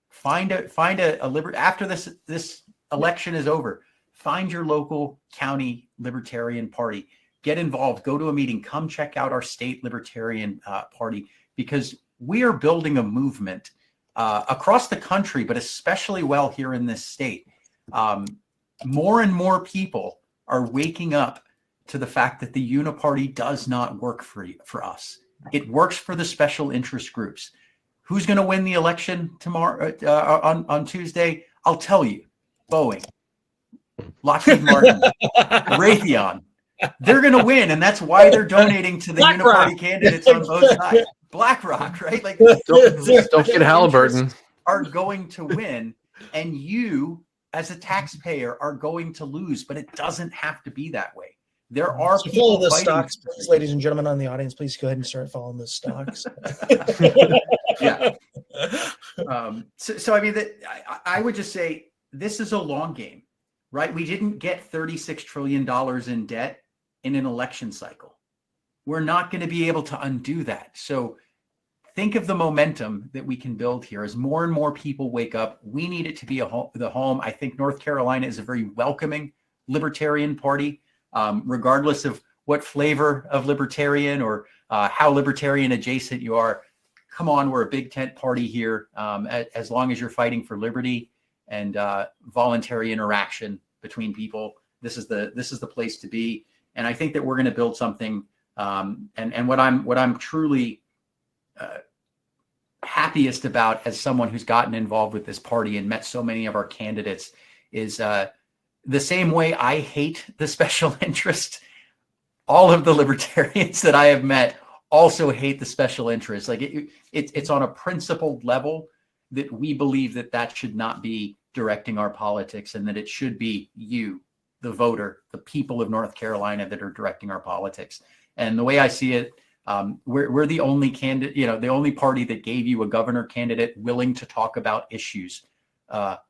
find a after this election is over, find your local county Libertarian Party, get involved, go to a meeting, come check out our state Libertarian Party, because we are building a movement across the country, but especially well here in this state. More and more people are waking up to the fact that the uniparty does not work for us. It works for the special interest groups. Who's going to win the election tomorrow on Tuesday? I'll tell you. Boeing, Lockheed Martin, Raytheon. They're going to win, and that's why they're donating to the uniparty candidates on both sides. BlackRock, right? Like, don't get Halliburton. Are going to win, and you, as a taxpayer, are going to lose. But it doesn't have to be that way. There are so people follow the fighting. stocks, please, ladies and gentlemen on the audience. Please go ahead and start following the stocks. Yeah. So I mean, I would just say this is a long game, right? We didn't get $36 trillion in debt in an election cycle. We're not going to be able to undo that. So think of the momentum that we can build here as more and more people wake up. We need it to be the home. I think North Carolina is a very welcoming libertarian party, regardless of what flavor of libertarian or how libertarian adjacent you are. Come on, we're a big tent party here. As long as you're fighting for liberty and voluntary interaction between people, this is the place to be. And I think that we're going to build something. And what I'm truly happiest about as someone who's gotten involved with this party and met so many of our candidates is the same way I hate the special interest. All of the libertarians that I have met also hate the special interest. Like it's on a principled level that we believe that should not be directing our politics, and that it should be you, the voter, the people of North Carolina, that are directing our politics. And the way I see it, we're the only candidate, the only party that gave you a governor candidate willing to talk about issues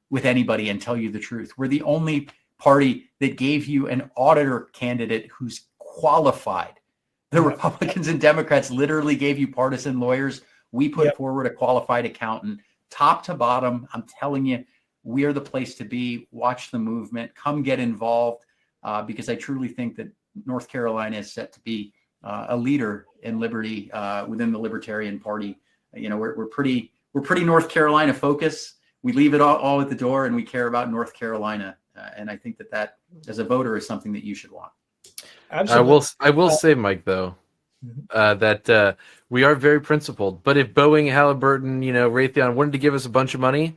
with anybody and tell you the truth. We're the only party that gave you an auditor candidate who's qualified. The Republicans and Democrats literally gave you partisan lawyers. We put forward a qualified accountant, top to bottom. I'm telling you, we are the place to be. Watch the movement. Come get involved, because I truly think that North Carolina is set to be a leader in liberty within the Libertarian Party. You know, we're pretty North Carolina focused. We leave it all at the door, and we care about North Carolina. And I think that as a voter is something that you should want. Absolutely. I will say, Mike, though, that we are very principled. But if Boeing, Halliburton, Raytheon wanted to give us a bunch of money,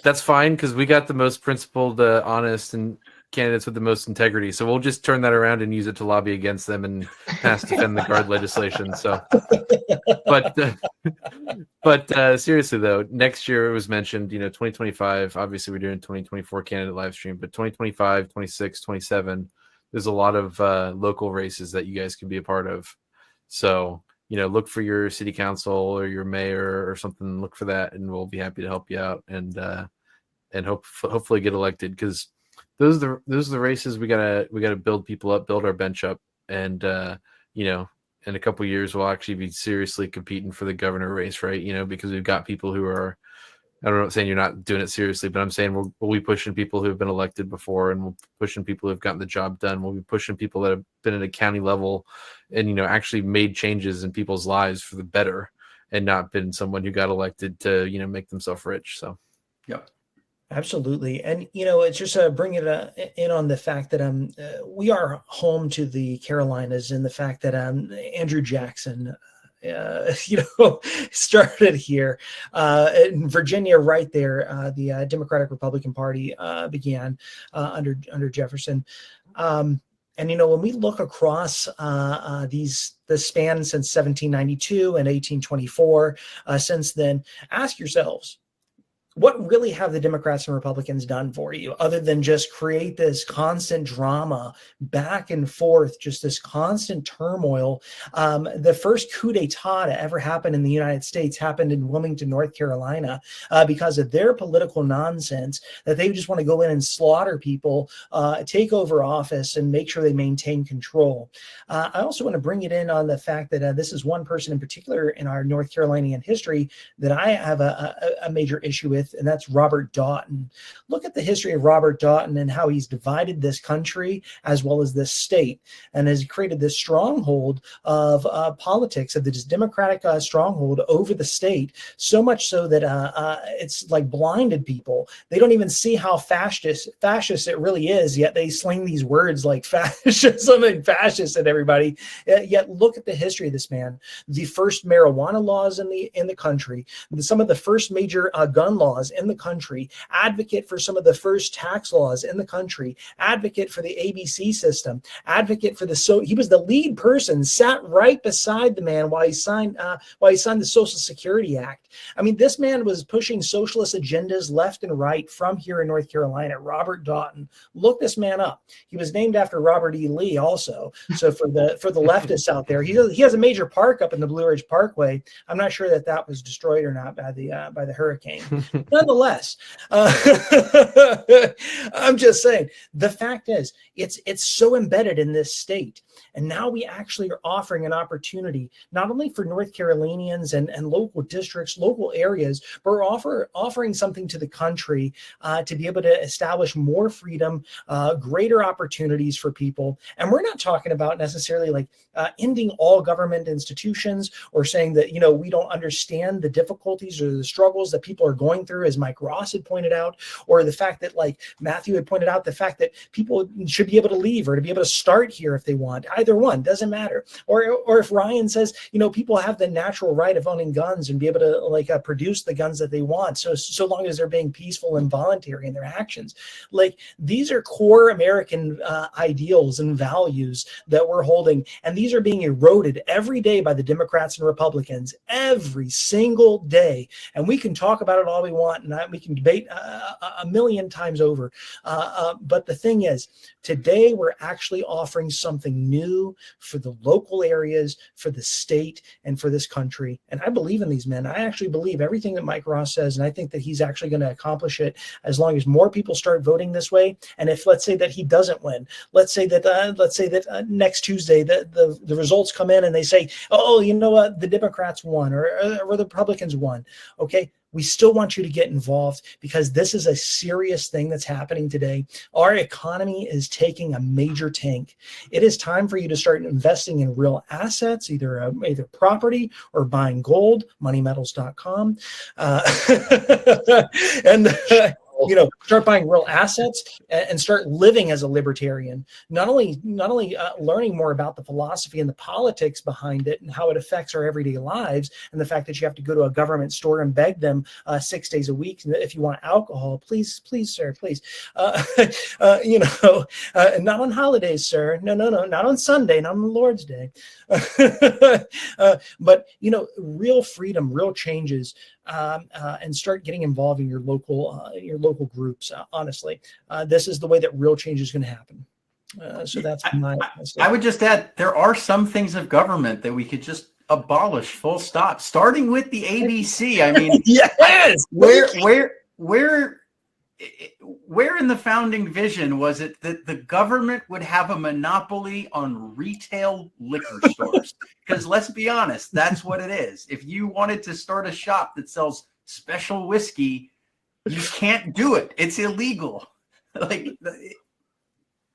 that's fine, because we got the most principled, honest, and candidates with the most integrity. So we'll just turn that around and use it to lobby against them and pass defend the guard legislation. So, but seriously though, next year it was mentioned, 2025, obviously we're doing 2024 candidate live stream, but 2025, 26, 27, there's a lot of local races that you guys can be a part of. So, look for your city council or your mayor or something, look for that, and we'll be happy to help you out and hopefully get elected, because those are the races we gotta build people up, build our bench up, and in a couple of years we'll actually be seriously competing for the governor race, right? Because we've got people who are, I don't know, saying you're not doing it seriously, but I'm saying we'll be pushing people who have been elected before, and we'll be pushing people who have gotten the job done. We'll be pushing people that have been at a county level and actually made changes in people's lives for the better, and not been someone who got elected to make themselves rich. So, yep. Absolutely. And, it's just bringing it in on the fact that we are home to the Carolinas, and the fact that Andrew Jackson, started here in Virginia, right there. The Democratic Republican Party began under Jefferson. And, when we look across the span since 1792 and 1824, since then, ask yourselves, what really have the Democrats and Republicans done for you, other than just create this constant drama back and forth, just this constant turmoil? The first coup d'etat to ever happen in the United States happened in Wilmington, North Carolina, because of their political nonsense, that they just want to go in and slaughter people, take over office, and make sure they maintain control. I also want to bring it in on the fact that this is one person in particular in our North Carolinian history that I have a major issue with, and that's Robert Doughton. Look at the history of Robert Doughton and how he's divided this country as well as this state, and has created this stronghold of politics, of this Democratic stronghold over the state, so much so that it's like blinded people. They don't even see how fascist it really is, yet they sling these words like fascism and fascist at everybody. Yet look at the history of this man. The first marijuana laws in the country, some of the first major gun laws in the country, advocate for some of the first tax laws in the country, advocate for the ABC system, advocate for he was the lead person, sat right beside the man while he signed the Social Security Act. I mean, this man was pushing socialist agendas left and right from here in North Carolina. Robert Doughton, look this man up. He was named after Robert E. Lee also. So for the leftists out there, he has a major park up in the Blue Ridge Parkway. I'm not sure that was destroyed or not by the hurricane. Nonetheless, I'm just saying, the fact is, it's so embedded in this state. And now we actually are offering an opportunity, not only for North Carolinians and local districts, local areas, but we're offering something to the country to be able to establish more freedom, greater opportunities for people. And we're not talking about necessarily like ending all government institutions, or saying that, we don't understand the difficulties or the struggles that people are going through, as Mike Ross had pointed out, or the fact that, like Matthew had pointed out, the fact that people should be able to leave or to be able to start here if they want. Either one, doesn't matter. Or if Ryan says, people have the natural right of owning guns and be able to produce the guns that they want, so long as they're being peaceful and voluntary in their actions. Like, these are core American ideals and values that we're holding, and these are being eroded every day by the Democrats and Republicans, every single day. And we can talk about it all we want, and we can debate a million times over. But the thing is, today we're actually offering something new for the local areas, for the state, and for this country. And I believe in these men. I actually believe everything that Mike Ross says, and I think that he's actually going to accomplish it as long as more people start voting this way. And if, let's say that he doesn't win, let's say that next Tuesday the results come in and they say, oh, you know what, the Democrats won or the Republicans won. Okay, we still want you to get involved because this is a serious thing that's happening today. Our economy is taking a major tank. It is time for you to start investing in real assets, either property or buying gold, moneymetals.com. Start buying real assets and start living as a libertarian. Not only learning more about the philosophy and the politics behind it and how it affects our everyday lives, and the fact that you have to go to a government store and beg them 6 days a week if you want alcohol. Please, sir, please. Not on holidays, sir. No, not on Sunday, not on the Lord's Day. But real freedom, real changes. And start getting involved in your local groups. Honestly, this is the way that real change is going to happen. So that's I would just add, there are some things of government that we could just abolish, full stop, starting with the ABC. I mean, yes. Where in the founding vision was it that the government would have a monopoly on retail liquor stores? Because let's be honest, that's what it is. If you wanted to start a shop that sells special whiskey, you can't do it. It's illegal.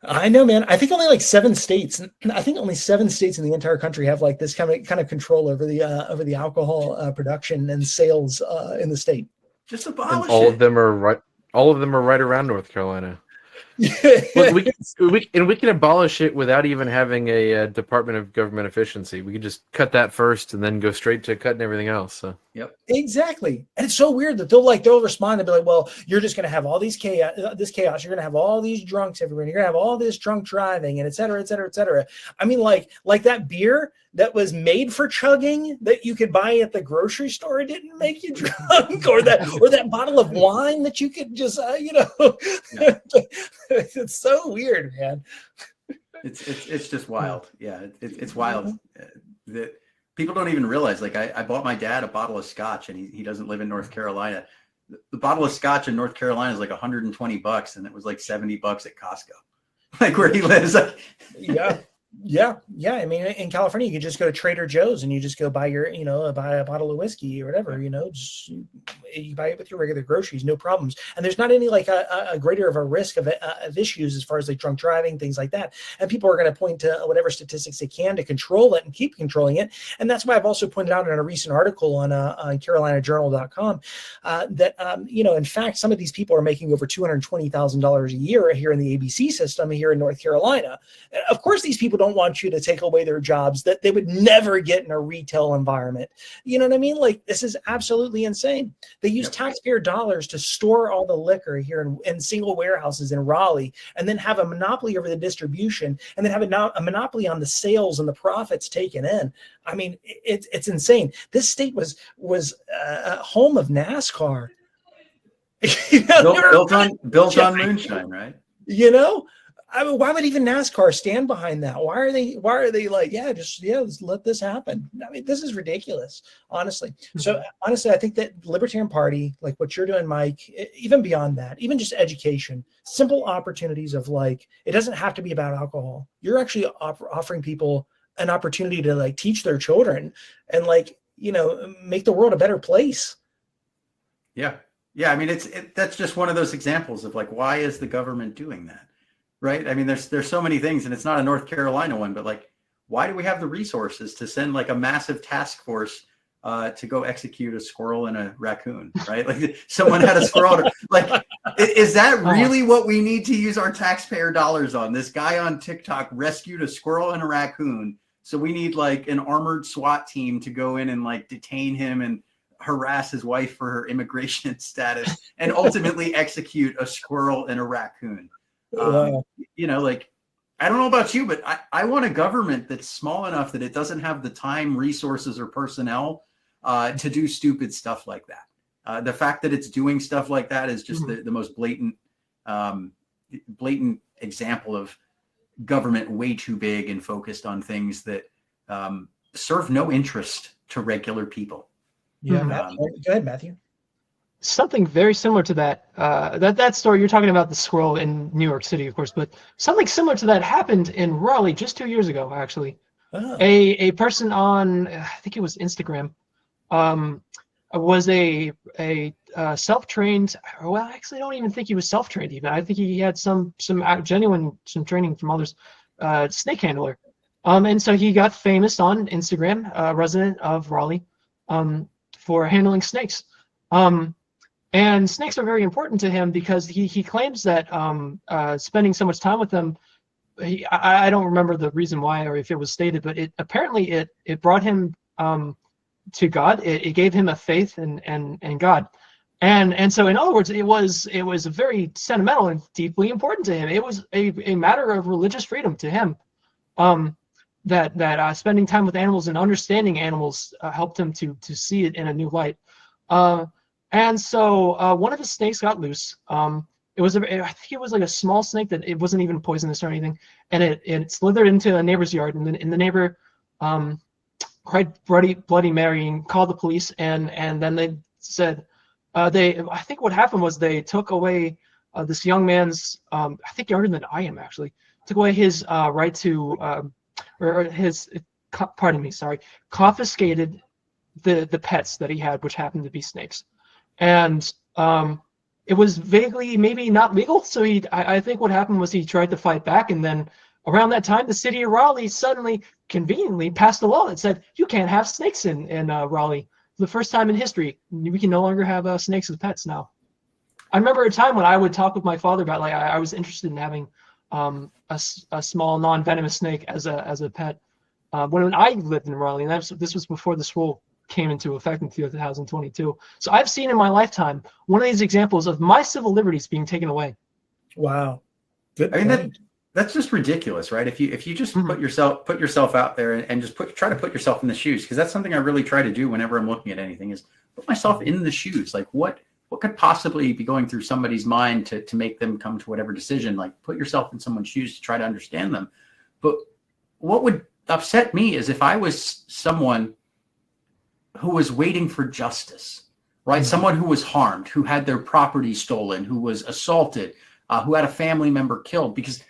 I know, man. I think only 7 states. I think only 7 states in the entire country have this kind of control over the alcohol production and sales in the state. Just abolish all it. of them are right. All of them are right around North Carolina. Look, we can abolish it without even having a Department of Government Efficiency. We can just cut that first and then go straight to cutting everything else. So. Yep. Exactly. And it's so weird that they'll respond and be like, well, you're just going to have all this chaos. You're going to have all these drunks everywhere. You're going to have all this drunk driving and et cetera, et cetera, et cetera. I mean, like that beer that was made for chugging that you could buy at the grocery store, it didn't make you drunk, or that bottle of wine that you could just, Yeah. It's so weird, man. It's just wild. Yeah, it's wild. That people don't even realize. I bought my dad a bottle of scotch, and he doesn't live in North Carolina. The bottle of scotch in North Carolina is $120, and it was $70 at Costco, where he lives. Yeah. I mean, in California, you can just go to Trader Joe's and you just go buy buy a bottle of whiskey or whatever, just you buy it with your regular groceries, no problems. And there's not any a greater of a risk of issues as far as drunk driving, things like that. And people are going to point to whatever statistics they can to control it and keep controlling it. And that's why I've also pointed out in a recent article on CarolinaJournal.com that, in fact, some of these people are making over $220,000 a year here in the ABC system here in North Carolina. Of course, these people don't want you to take away their jobs that they would never get in a retail environment. You know what I mean? This is absolutely insane. They use taxpayer dollars to store all the liquor here in single warehouses in Raleigh, and then have a monopoly over the distribution, and then have a monopoly on the sales and the profits taken in. I mean, it's insane. This state was a home of NASCAR. built on moonshine, right? I mean, why would even NASCAR stand behind that? Why are they let's let this happen? I mean, this is ridiculous, honestly. So honestly, I think that the Libertarian Party, like what you're doing, Mike, even beyond that, even just education, simple opportunities of it doesn't have to be about alcohol. You're actually offering people an opportunity to teach their children and make the world a better place. Yeah. I mean, that's just one of those examples of why is the government doing that? Right. I mean, there's so many things, and it's not a North Carolina one, but why do we have the resources to send a massive task force to go execute a squirrel and a raccoon? Right. Someone had a squirrel. Is that really what we need to use our taxpayer dollars on? This guy on TikTok rescued a squirrel and a raccoon. So we need an armored SWAT team to go in and detain him and harass his wife for her immigration status and ultimately execute a squirrel and a raccoon. I don't know about you, but I want a government that's small enough that it doesn't have the time, resources, or personnel to do stupid stuff like that. The fact that it's doing stuff like that is just the most blatant example of government way too big and focused on things that serve no interest to regular people. Yeah, Mhm. Matthew, go ahead, Matthew. Something very similar to that. That story you're talking about, the squirrel in New York City, of course, but something similar to that happened in Raleigh just 2 years ago, actually. Oh. A person on, I think it was Instagram, was a self-trained. Well, actually, I don't even think he was self-trained. Even I think he had some genuine training from others. Snake handler, and so he got famous on Instagram, resident of Raleigh, for handling snakes. And snakes are very important to him because he claims that spending so much time with them, I don't remember the reason why or if it was stated, but it brought him to God. It gave him a faith in God, and so in other words, it was very sentimental and deeply important to him. It was a matter of religious freedom to him. That spending time with animals and understanding animals helped him to see it in a new light. And so one of his snakes got loose. I think it was like a small snake that it wasn't even poisonous or anything, and it slithered into a neighbor's yard, and then the neighbor cried bloody Mary and called the police, and then they said I think what happened was they took away this young man's I think younger than I am actually, took away his right to or his confiscated the pets that he had, which happened to be snakes. And it was vaguely maybe not legal. So I think what happened was he tried to fight back, and then around that time, the city of Raleigh suddenly, conveniently, passed a law that said you can't have snakes in Raleigh. For the first time in history, we can no longer have snakes as pets now. I remember a time when I would talk with my father about I was interested in having a small non-venomous snake as a pet when I lived in Raleigh, and this was before this rule came into effect in 2022. So I've seen in my lifetime one of these examples of my civil liberties being taken away. Wow. Good I mean, point. that's just ridiculous, right? If you just put yourself out there and just try to put yourself in the shoes, because that's something I really try to do whenever I'm looking at anything, is put myself in the shoes. Like what could possibly be going through somebody's mind to make them come to whatever decision? Like put yourself in someone's shoes to try to understand them. But what would upset me is if I was someone who was waiting for justice, right? Mm-hmm. Someone who was harmed, who had their property stolen, who was assaulted, who had a family member killed, because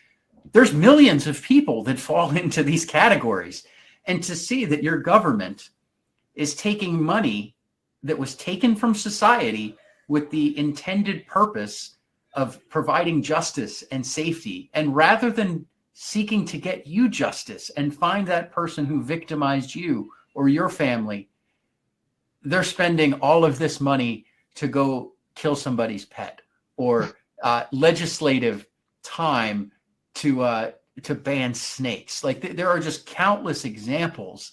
there's millions of people that fall into these categories. And to see that your government is taking money that was taken from society with the intended purpose of providing justice and safety, and rather than seeking to get you justice and find that person who victimized you or your family, they're spending all of this money to go kill somebody's pet, or legislative time to ban snakes. Like there are just countless examples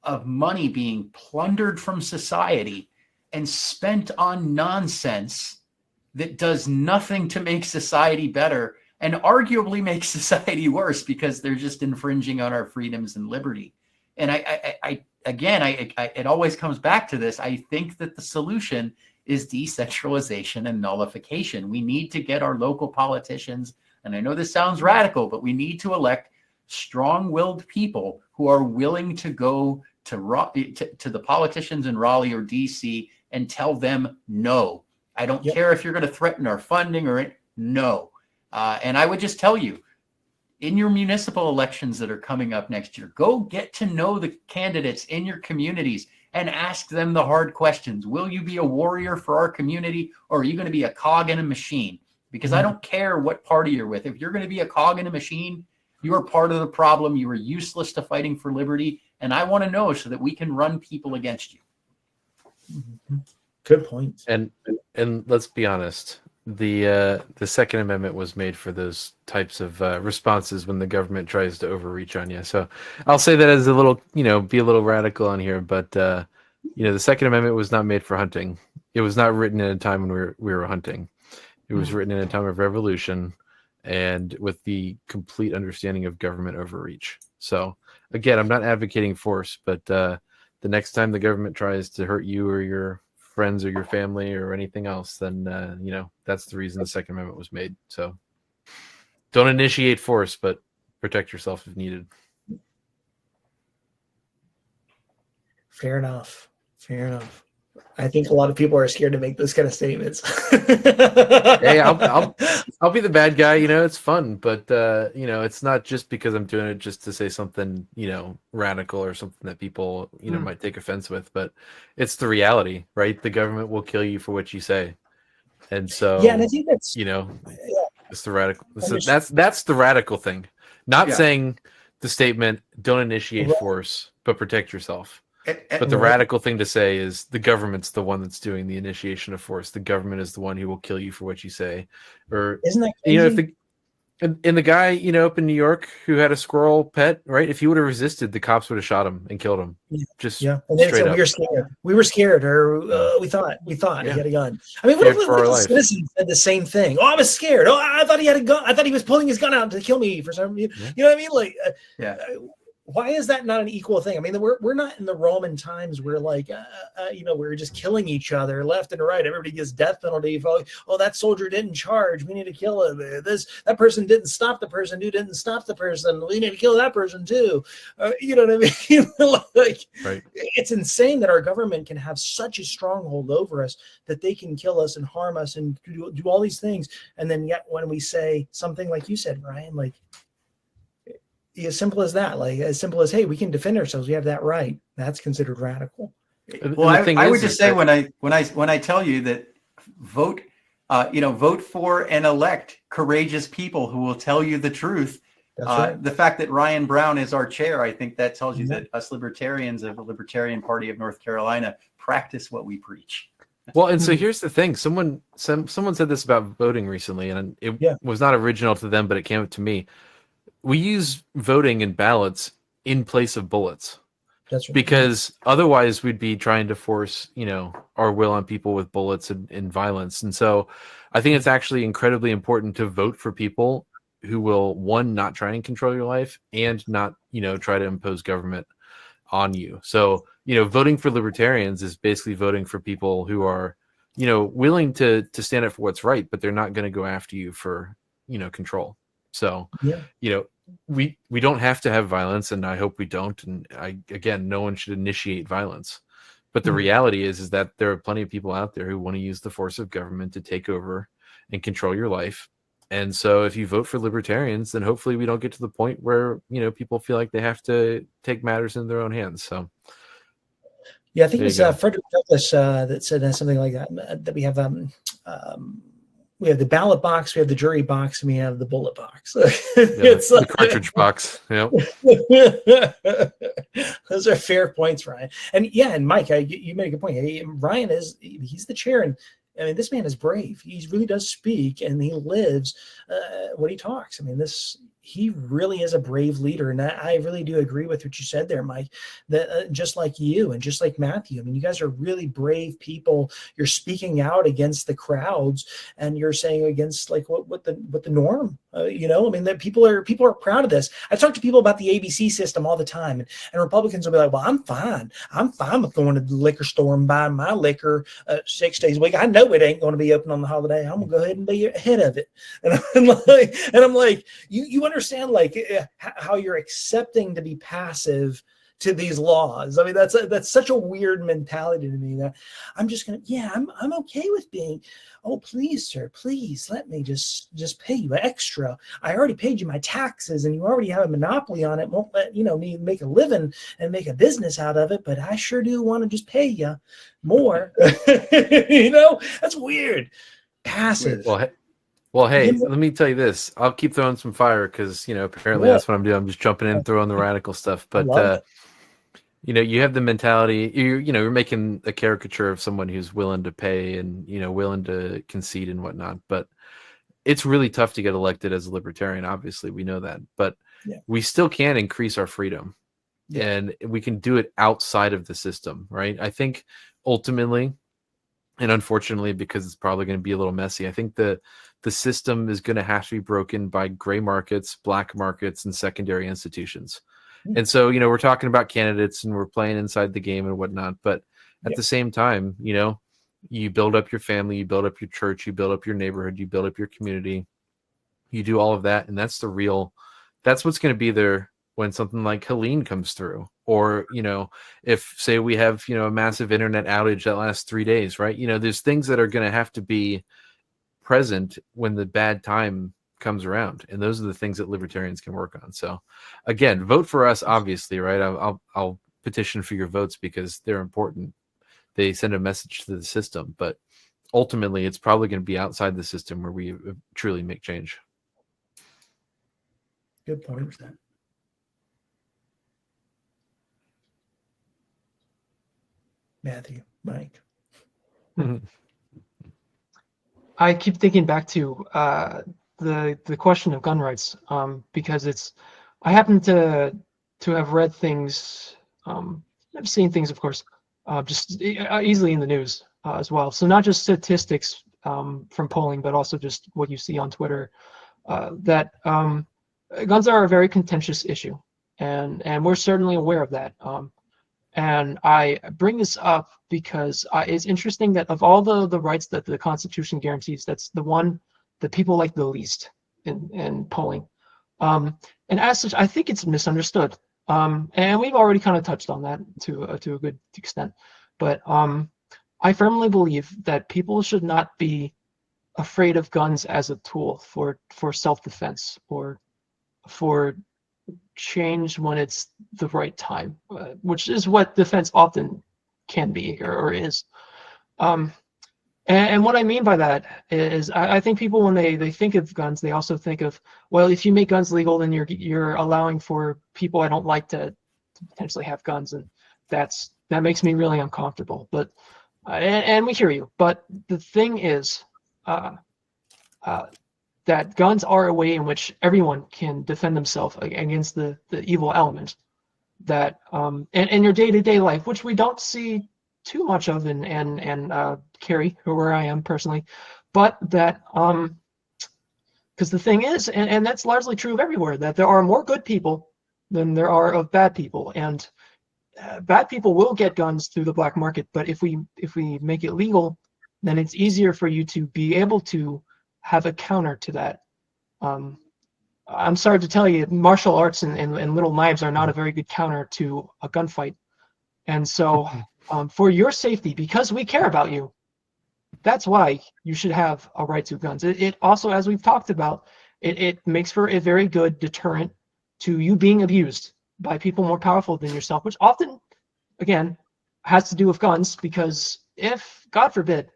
of money being plundered from society and spent on nonsense that does nothing to make society better, and arguably makes society worse because they're just infringing on our freedoms and liberty. And it always comes back to this. I think that the solution is decentralization and nullification. We need to get our local politicians, and I know this sounds radical, but we need to elect strong-willed people who are willing to go to the politicians in Raleigh or DC and tell them no. I don't care if you're going to threaten our funding or no. And I would just tell you, in your municipal elections that are coming up next year, go get to know the candidates in your communities and ask them the hard questions. Will you be a warrior for our community, or are you going to be a cog in a machine? Because I don't care what party you're with. If you're going to be a cog in a machine, you are part of the problem. You are useless to fighting for liberty. And I want to know so that we can run people against you. Good point. And let's be honest. The Second Amendment was made for those types of responses when the government tries to overreach on you. So I'll say that as a little, be a little radical on here. But the Second Amendment was not made for hunting. It was not written in a time when we were hunting. It was written in a time of revolution and with the complete understanding of government overreach. So again, I'm not advocating force, but the next time the government tries to hurt you or your friends or your family or anything else, then that's the reason the Second Amendment was made. So don't initiate force, but protect yourself if needed. Fair enough. Fair enough. I think a lot of people are scared to make those kind of statements. Hey, I'll be the bad guy. It's fun, but it's not just because I'm doing it just to say something, radical or something that people, might take offense with. But it's the reality, right? The government will kill you for what you say, and so yeah, and I think that's it's the radical. That's the radical thing. Not saying the statement "Don't initiate force, but protect yourself." But the radical thing to say is the government's the one that's doing the initiation of force. The government is the one who will kill you for what you say. Or isn't that crazy? If the guy up in New York who had a squirrel pet, right? If he would have resisted, the cops would have shot him and killed him. Just and then straight up. We were scared, or we thought he had a gun. I mean, what if a citizen said the same thing? Oh, I was scared. Oh, I thought he had a gun. I thought he was pulling his gun out to kill me for some reason. You know what I mean? Like, why is that not an equal thing? I mean, we're not in the Roman times where we're just killing each other left and right. Everybody gets death penalty for, that soldier didn't charge, we need to kill him. That person didn't stop the person who didn't stop the person, we need to kill that person too. You know what I mean? Right. It's insane that our government can have such a stronghold over us that they can kill us and harm us and do all these things. And then yet when we say something like you said, Ryan, like, as simple as that, like as simple as, hey, we can defend ourselves, we have that right, that's considered radical. Well, I would just say when I tell you that vote for and elect courageous people who will tell you the truth. That's right. The fact that Ryan Brown is our chair, I think that tells you that us libertarians of the Libertarian Party of North Carolina practice what we preach. Well, and so here's the thing. Someone said this about voting recently, and it was not original to them, but it came to me. We use voting and ballots in place of bullets. That's right. Because otherwise we'd be trying to force, our will on people with bullets and violence. And so I think it's actually incredibly important to vote for people who will, one, not try and control your life and not, try to impose government on you. So, voting for libertarians is basically voting for people who are, willing to stand up for what's right, but they're not going to go after you for, control. So, we don't have to have violence, and I hope we don't. And no one should initiate violence. But the reality is that there are plenty of people out there who want to use the force of government to take over and control your life. And so if you vote for libertarians, then hopefully we don't get to the point where, people feel like they have to take matters in their own hands. So, I think it was Frederick Douglass that said something like that we have the ballot box, we have the jury box, and we have the bullet box. It's the cartridge box. Those are fair points, Ryan. And Mike, you made a good point. Ryan he's the chair, and I mean, this man is brave. He really does speak, and he lives what he talks. I mean, he really is a brave leader. And I really do agree with what you said there, Mike, that just like you and just like Matthew, I mean, you guys are really brave people. You're speaking out against the crowds, and you're saying against like what the norm, I mean, that people are proud of this. I talk to people about the ABC system all the time, and Republicans will be like, well, I'm fine with going to the liquor store and buying my liquor 6 days a week. I know it ain't going to be open on the holiday. I'm gonna go ahead and be ahead of it. And I'm like, you understand like how you're accepting to be passive to these laws. I mean, that's such a weird mentality to me that I'm just gonna, I'm okay with being, oh, please, sir, please let me just pay you extra. I already paid you my taxes and you already have a monopoly on it. Won't let me make a living and make a business out of it, but I sure do want to just pay you more. That's weird. Passive. Well, hey, let me tell you this. I'll keep throwing some fire because, apparently that's what I'm doing. I'm just jumping in, throwing the radical stuff. But, you have the mentality, you're making a caricature of someone who's willing to pay and, willing to concede and whatnot. But it's really tough to get elected as a libertarian. Obviously, we know that. But we still can increase our freedom. Yeah. And we can do it outside of the system, right? I think ultimately, and unfortunately, because it's probably going to be a little messy, I think the system is going to have to be broken by gray markets, black markets, and secondary institutions. And so, we're talking about candidates and we're playing inside the game and whatnot. But at the same time, you build up your family, you build up your church, you build up your neighborhood, you build up your community. You do all of that. And that's the real, that's what's going to be there when something like Helene comes through, or, if say we have, a massive internet outage that lasts 3 days, right? There's things that are going to have to be present when the bad time comes around, and those are the things that libertarians can work on. So again, vote for us, obviously, right? I'll petition for your votes because they're important. They send a message to the system, but ultimately it's probably going to be outside the system where we truly make change. Good point. 100%. Matthew, Mike. I keep thinking back to the question of gun rights, because I happen to have read things, I've seen things, of course, just easily in the news as well. So not just statistics from polling, but also just what you see on Twitter, that guns are a very contentious issue, and we're certainly aware of that. And I bring this up because it's interesting that of all the rights that the Constitution guarantees, that's the one that people like the least in polling. And as such, I think it's misunderstood. And we've already kind of touched on that to a good extent. But I firmly believe that people should not be afraid of guns as a tool for self-defense or for change when it's the right time, which is what defense often can be or is. And what I mean by that is I think people, when they think of guns, they also think of, well, if you make guns legal, then you're allowing for people I don't like to potentially have guns, and that makes me really uncomfortable. But and we hear you, but the thing is that guns are a way in which everyone can defend themselves against the evil element that in your day-to-day life, which we don't see too much of in Cary, where I am personally, but that because the thing is, and that's largely true of everywhere, that there are more good people than there are of bad people, and bad people will get guns through the black market. But if we make it legal, then it's easier for you to be able to have a counter to that. I'm sorry to tell you, martial arts and little knives are not a very good counter to a gunfight. And so for your safety, because we care about you, that's why you should have a right to guns. It also, as we've talked about, it makes for a very good deterrent to you being abused by people more powerful than yourself, which often, again, has to do with guns, because if, God forbid,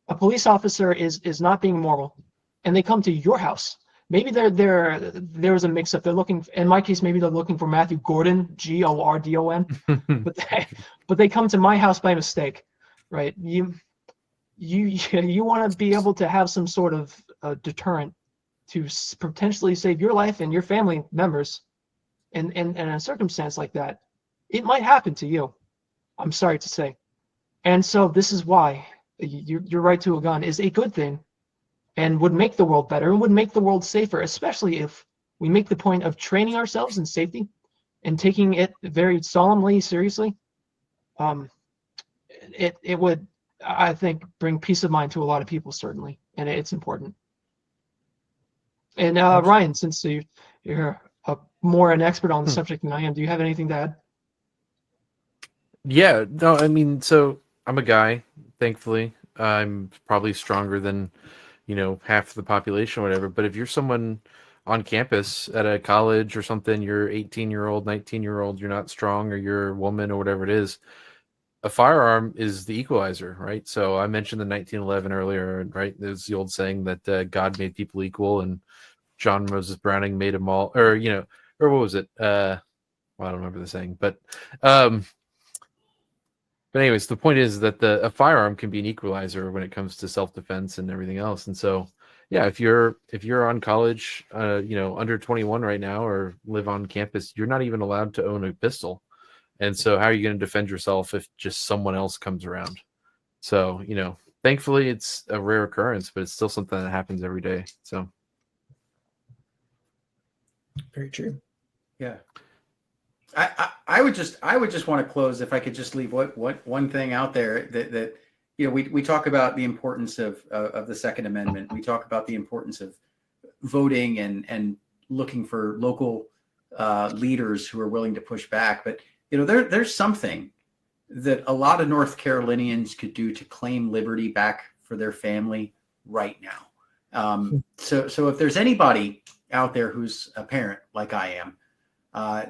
a police officer is not being moral and they come to your house, maybe there was a mix-up. They're looking, in my case, maybe they're looking for Matthew Kordon, Gordon, but they come to my house by mistake, right? You want to be able to have some sort of deterrent to potentially save your life and your family members. And in a circumstance like that, it might happen to you, I'm sorry to say. And so this is why your right to a gun is a good thing and would make the world better and would make the world safer, especially if we make the point of training ourselves in safety and taking it very solemnly, seriously. It would, I think, bring peace of mind to a lot of people, certainly, and it's important. And Ryan, since you're more an expert on the subject than I am, do you have anything to add? Yeah, no, I mean, so I'm a guy, thankfully. I'm probably stronger than, half the population or whatever. But if you're someone on campus at a college or something, you're 18-year-old, 19-year-old, you're not strong, or you're a woman or whatever it is, a firearm is the equalizer, right? So I mentioned the 1911 earlier, right? There's the old saying that God made people equal, and John Moses Browning made them all, or what was it? I don't remember the saying, but anyways, the point is that a firearm can be an equalizer when it comes to self-defense and everything else. And so, yeah, if you're on college, under 21 right now, or live on campus, you're not even allowed to own a pistol. And so how are you going to defend yourself if just someone else comes around? So, thankfully it's a rare occurrence, but it's still something that happens every day. So. Very true. Yeah. I would just want to close, if I could just leave one thing out there that we talk about the importance of the Second Amendment. We talk about the importance of voting and looking for local leaders who are willing to push back. But there's something that a lot of North Carolinians could do to claim liberty back for their family right now. So if there's anybody out there who's a parent like I am,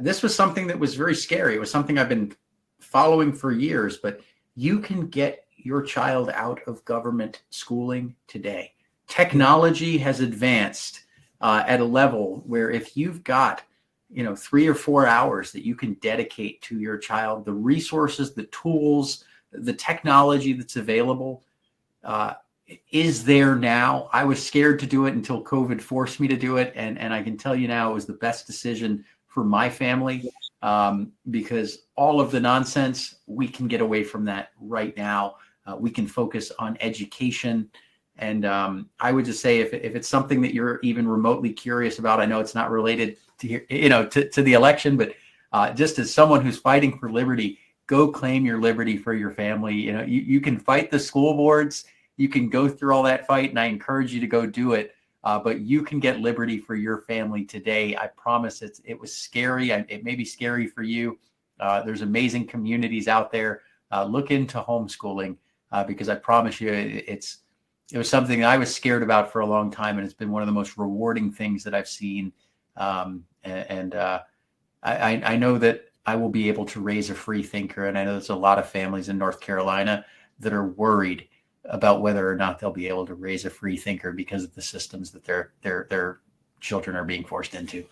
this was something that was very scary. It was something I've been following for years, but you can get your child out of government schooling today. Technology has advanced at a level where if you've got 3 or 4 hours that you can dedicate to your child, the resources, the tools, the technology that's available is there now. I was scared to do it until COVID forced me to do it. And I can tell you now it was the best decision for my family because all of the nonsense, we can get away from that right now. We can focus on education. And I would just say if it's something that you're even remotely curious about, I know it's not related to the election, but just as someone who's fighting for liberty, go claim your liberty for your family. You can fight the school boards, you can go through all that fight, and I encourage you to go do it. But you can get liberty for your family today. I promise it was scary. It may be scary for you. There's amazing communities out there. Look into homeschooling because I promise you it was something that I was scared about for a long time, and it's been one of the most rewarding things that I've seen. I know that I will be able to raise a free thinker, and I know there's a lot of families in North Carolina that are worried about whether or not they'll be able to raise a free thinker because of the systems that their children are being forced into.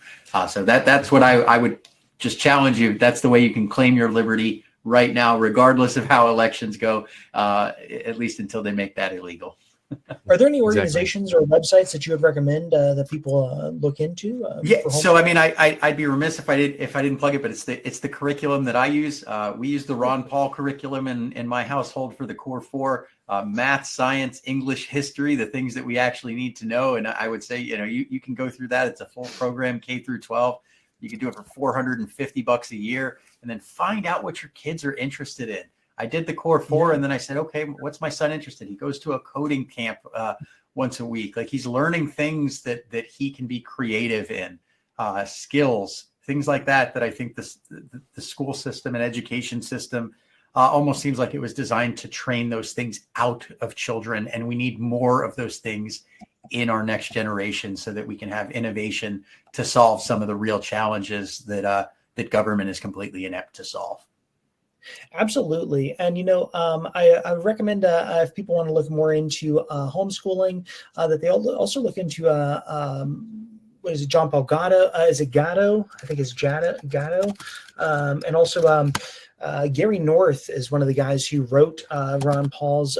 So that's what I would just challenge you. That's the way you can claim your liberty right now, regardless of how elections go, at least until they make that illegal. Are there any organizations or websites that you would recommend that people look into? So I mean, I'd be remiss if I didn't plug it, but it's the curriculum that I use. We use the Ron Paul curriculum in my household for the core 4, math, science, English, history, the things that we actually need to know. And I would say, you can go through that. It's a full program, K through 12. You can do it for $450 a year, and then find out what your kids are interested in. I did the core 4, and then I said, okay, what's my son interested? He goes to a coding camp once a week. Like, he's learning things that he can be creative in, skills, things like that I think the school system and education system almost seems like it was designed to train those things out of children. And we need more of those things in our next generation so that we can have innovation to solve some of the real challenges that government is completely inept to solve. Absolutely. And, I would recommend if people want to look more into homeschooling, that they also look into, what is it, John Paul Gatto? Is it Gatto? I think it's Gatto. And also Gary North is one of the guys who wrote Ron Paul's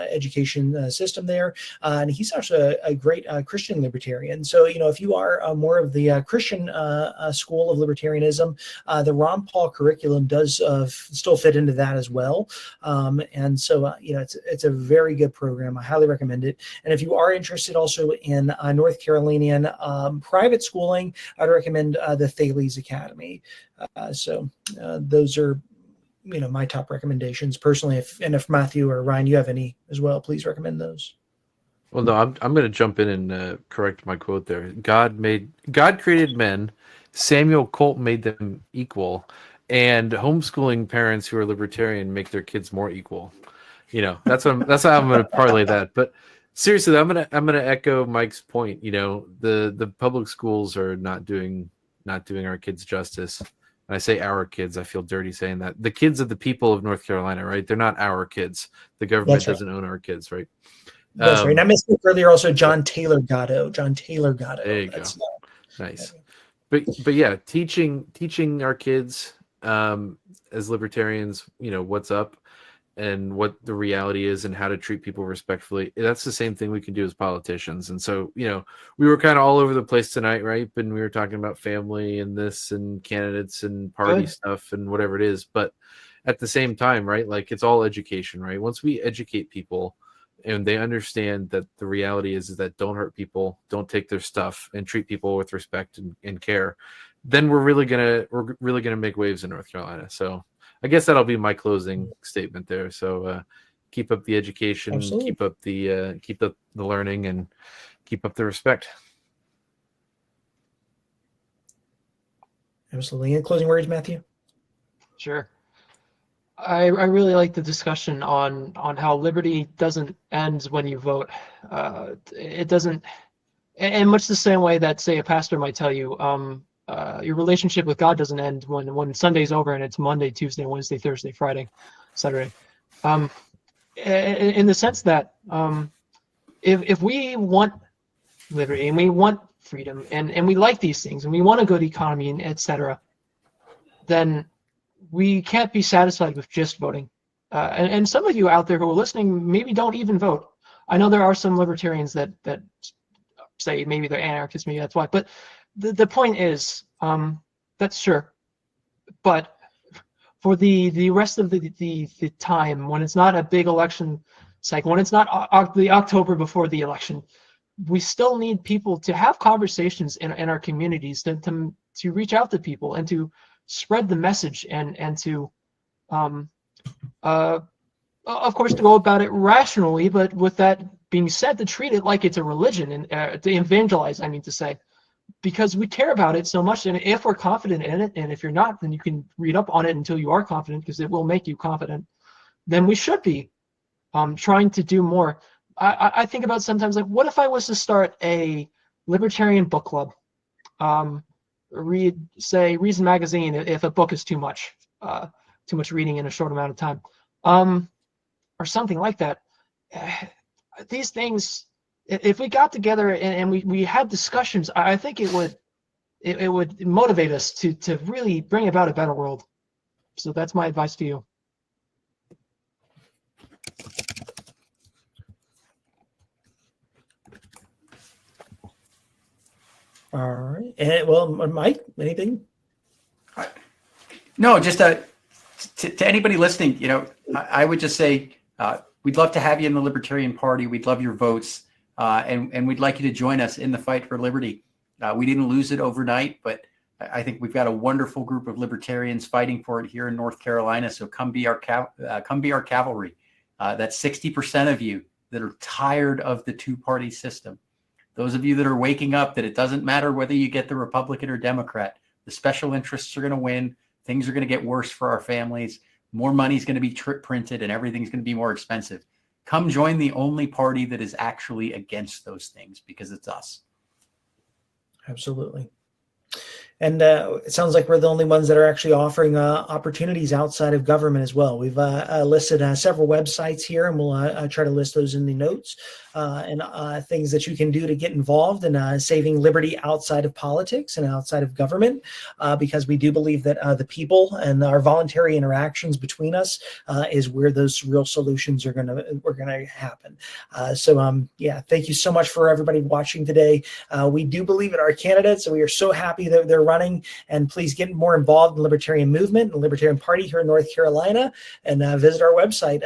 education system there. And he's actually a great Christian libertarian. So, if you are more of the Christian school of libertarianism, the Ron Paul curriculum does still fit into that as well. And so, it's a very good program. I highly recommend it. And if you are interested also in North Carolinian private schooling, I'd recommend the Thales Academy. So those are, my top recommendations personally. If Matthew or Ryan, you have any as well, please recommend those. Well, no, I'm going to jump in and correct my quote there. God created men. Samuel Colt made them equal, and homeschooling parents who are libertarian make their kids more equal. That's how I'm going to parlay that. But seriously, I'm going to echo Mike's point. The public schools are not doing our kids justice. And I say our kids, I feel dirty saying that. The kids of the people of North Carolina, right? They're not our kids. The government doesn't own our kids, right? That's right. And I missed earlier also John Taylor Gatto. There you go. Nice. But yeah, teaching our kids as libertarians, what's up and what the reality is and how to treat people respectfully. That's the same thing we can do as politicians. And so, we were kind of all over the place tonight, right? And we were talking about family and this and candidates and party stuff and whatever it is. But at the same time, right? Like, it's all education, right? Once we educate people and they understand that the reality is that don't hurt people, don't take their stuff, and treat people with respect and care, then we're really gonna make waves in North Carolina. So I guess that'll be my closing statement there. So keep up the education, Absolutely. keep up the learning, and keep up the respect. Absolutely. Any closing words, Matthew? Sure. I really like the discussion on how liberty doesn't end when you vote. It doesn't, in much the same way that, say, a pastor might tell you, your relationship with God doesn't end when Sunday's over and it's Monday, Tuesday, Wednesday, Thursday, Friday, Saturday. In the sense that if we want liberty and we want freedom and we like these things and we want a good economy and etc., then we can't be satisfied with just voting. And some of you out there who are listening maybe don't even vote. I know there are some libertarians that say maybe they're anarchists, maybe that's why. But the point is, that's sure. But for the rest of the time, when it's not a big election cycle, when it's not the October before the election, we still need people to have conversations in our communities to reach out to people and to spread the message and to of course to go about it rationally, but with that being said, to treat it like it's a religion and to evangelize, I mean to say, because we care about it so much. And if we're confident in it, and if you're not, then you can read up on it until you are confident, because it will make you confident. Then we should be trying to do more. I think about sometimes, like, what if I was to start a libertarian book club? Read, say, Reason Magazine if a book is too much reading in a short amount of time, or something like that. These things, if we got together and we had discussions, I think it would motivate us to really bring about a better world. So that's my advice to you. All right. And well, Mike, anything? No, just to anybody listening, I would just say we'd love to have you in the Libertarian Party. We'd love your votes, and we'd like you to join us in the fight for liberty. We didn't lose it overnight, but I think we've got a wonderful group of libertarians fighting for it here in North Carolina. So come be our cavalry. That's 60% of you that are tired of the two-party system. Those of you that are waking up that it doesn't matter whether you get the Republican or Democrat, the special interests are going to win. Things are going to get worse for our families. More money is going to be printed and everything's going to be more expensive. Come join the only party that is actually against those things, because it's us. Absolutely. And it sounds like we're the only ones that are actually offering opportunities outside of government as well. We've listed several websites here, and we'll try to list those in the notes, and things that you can do to get involved in saving liberty outside of politics and outside of government, because we do believe that the people and our voluntary interactions between us is where those real solutions are going to happen. Yeah, thank you so much for everybody watching today. We do believe in our candidates, and we are so happy that they're running. And please get more involved in the Libertarian movement and the Libertarian Party here in North Carolina, and visit our website.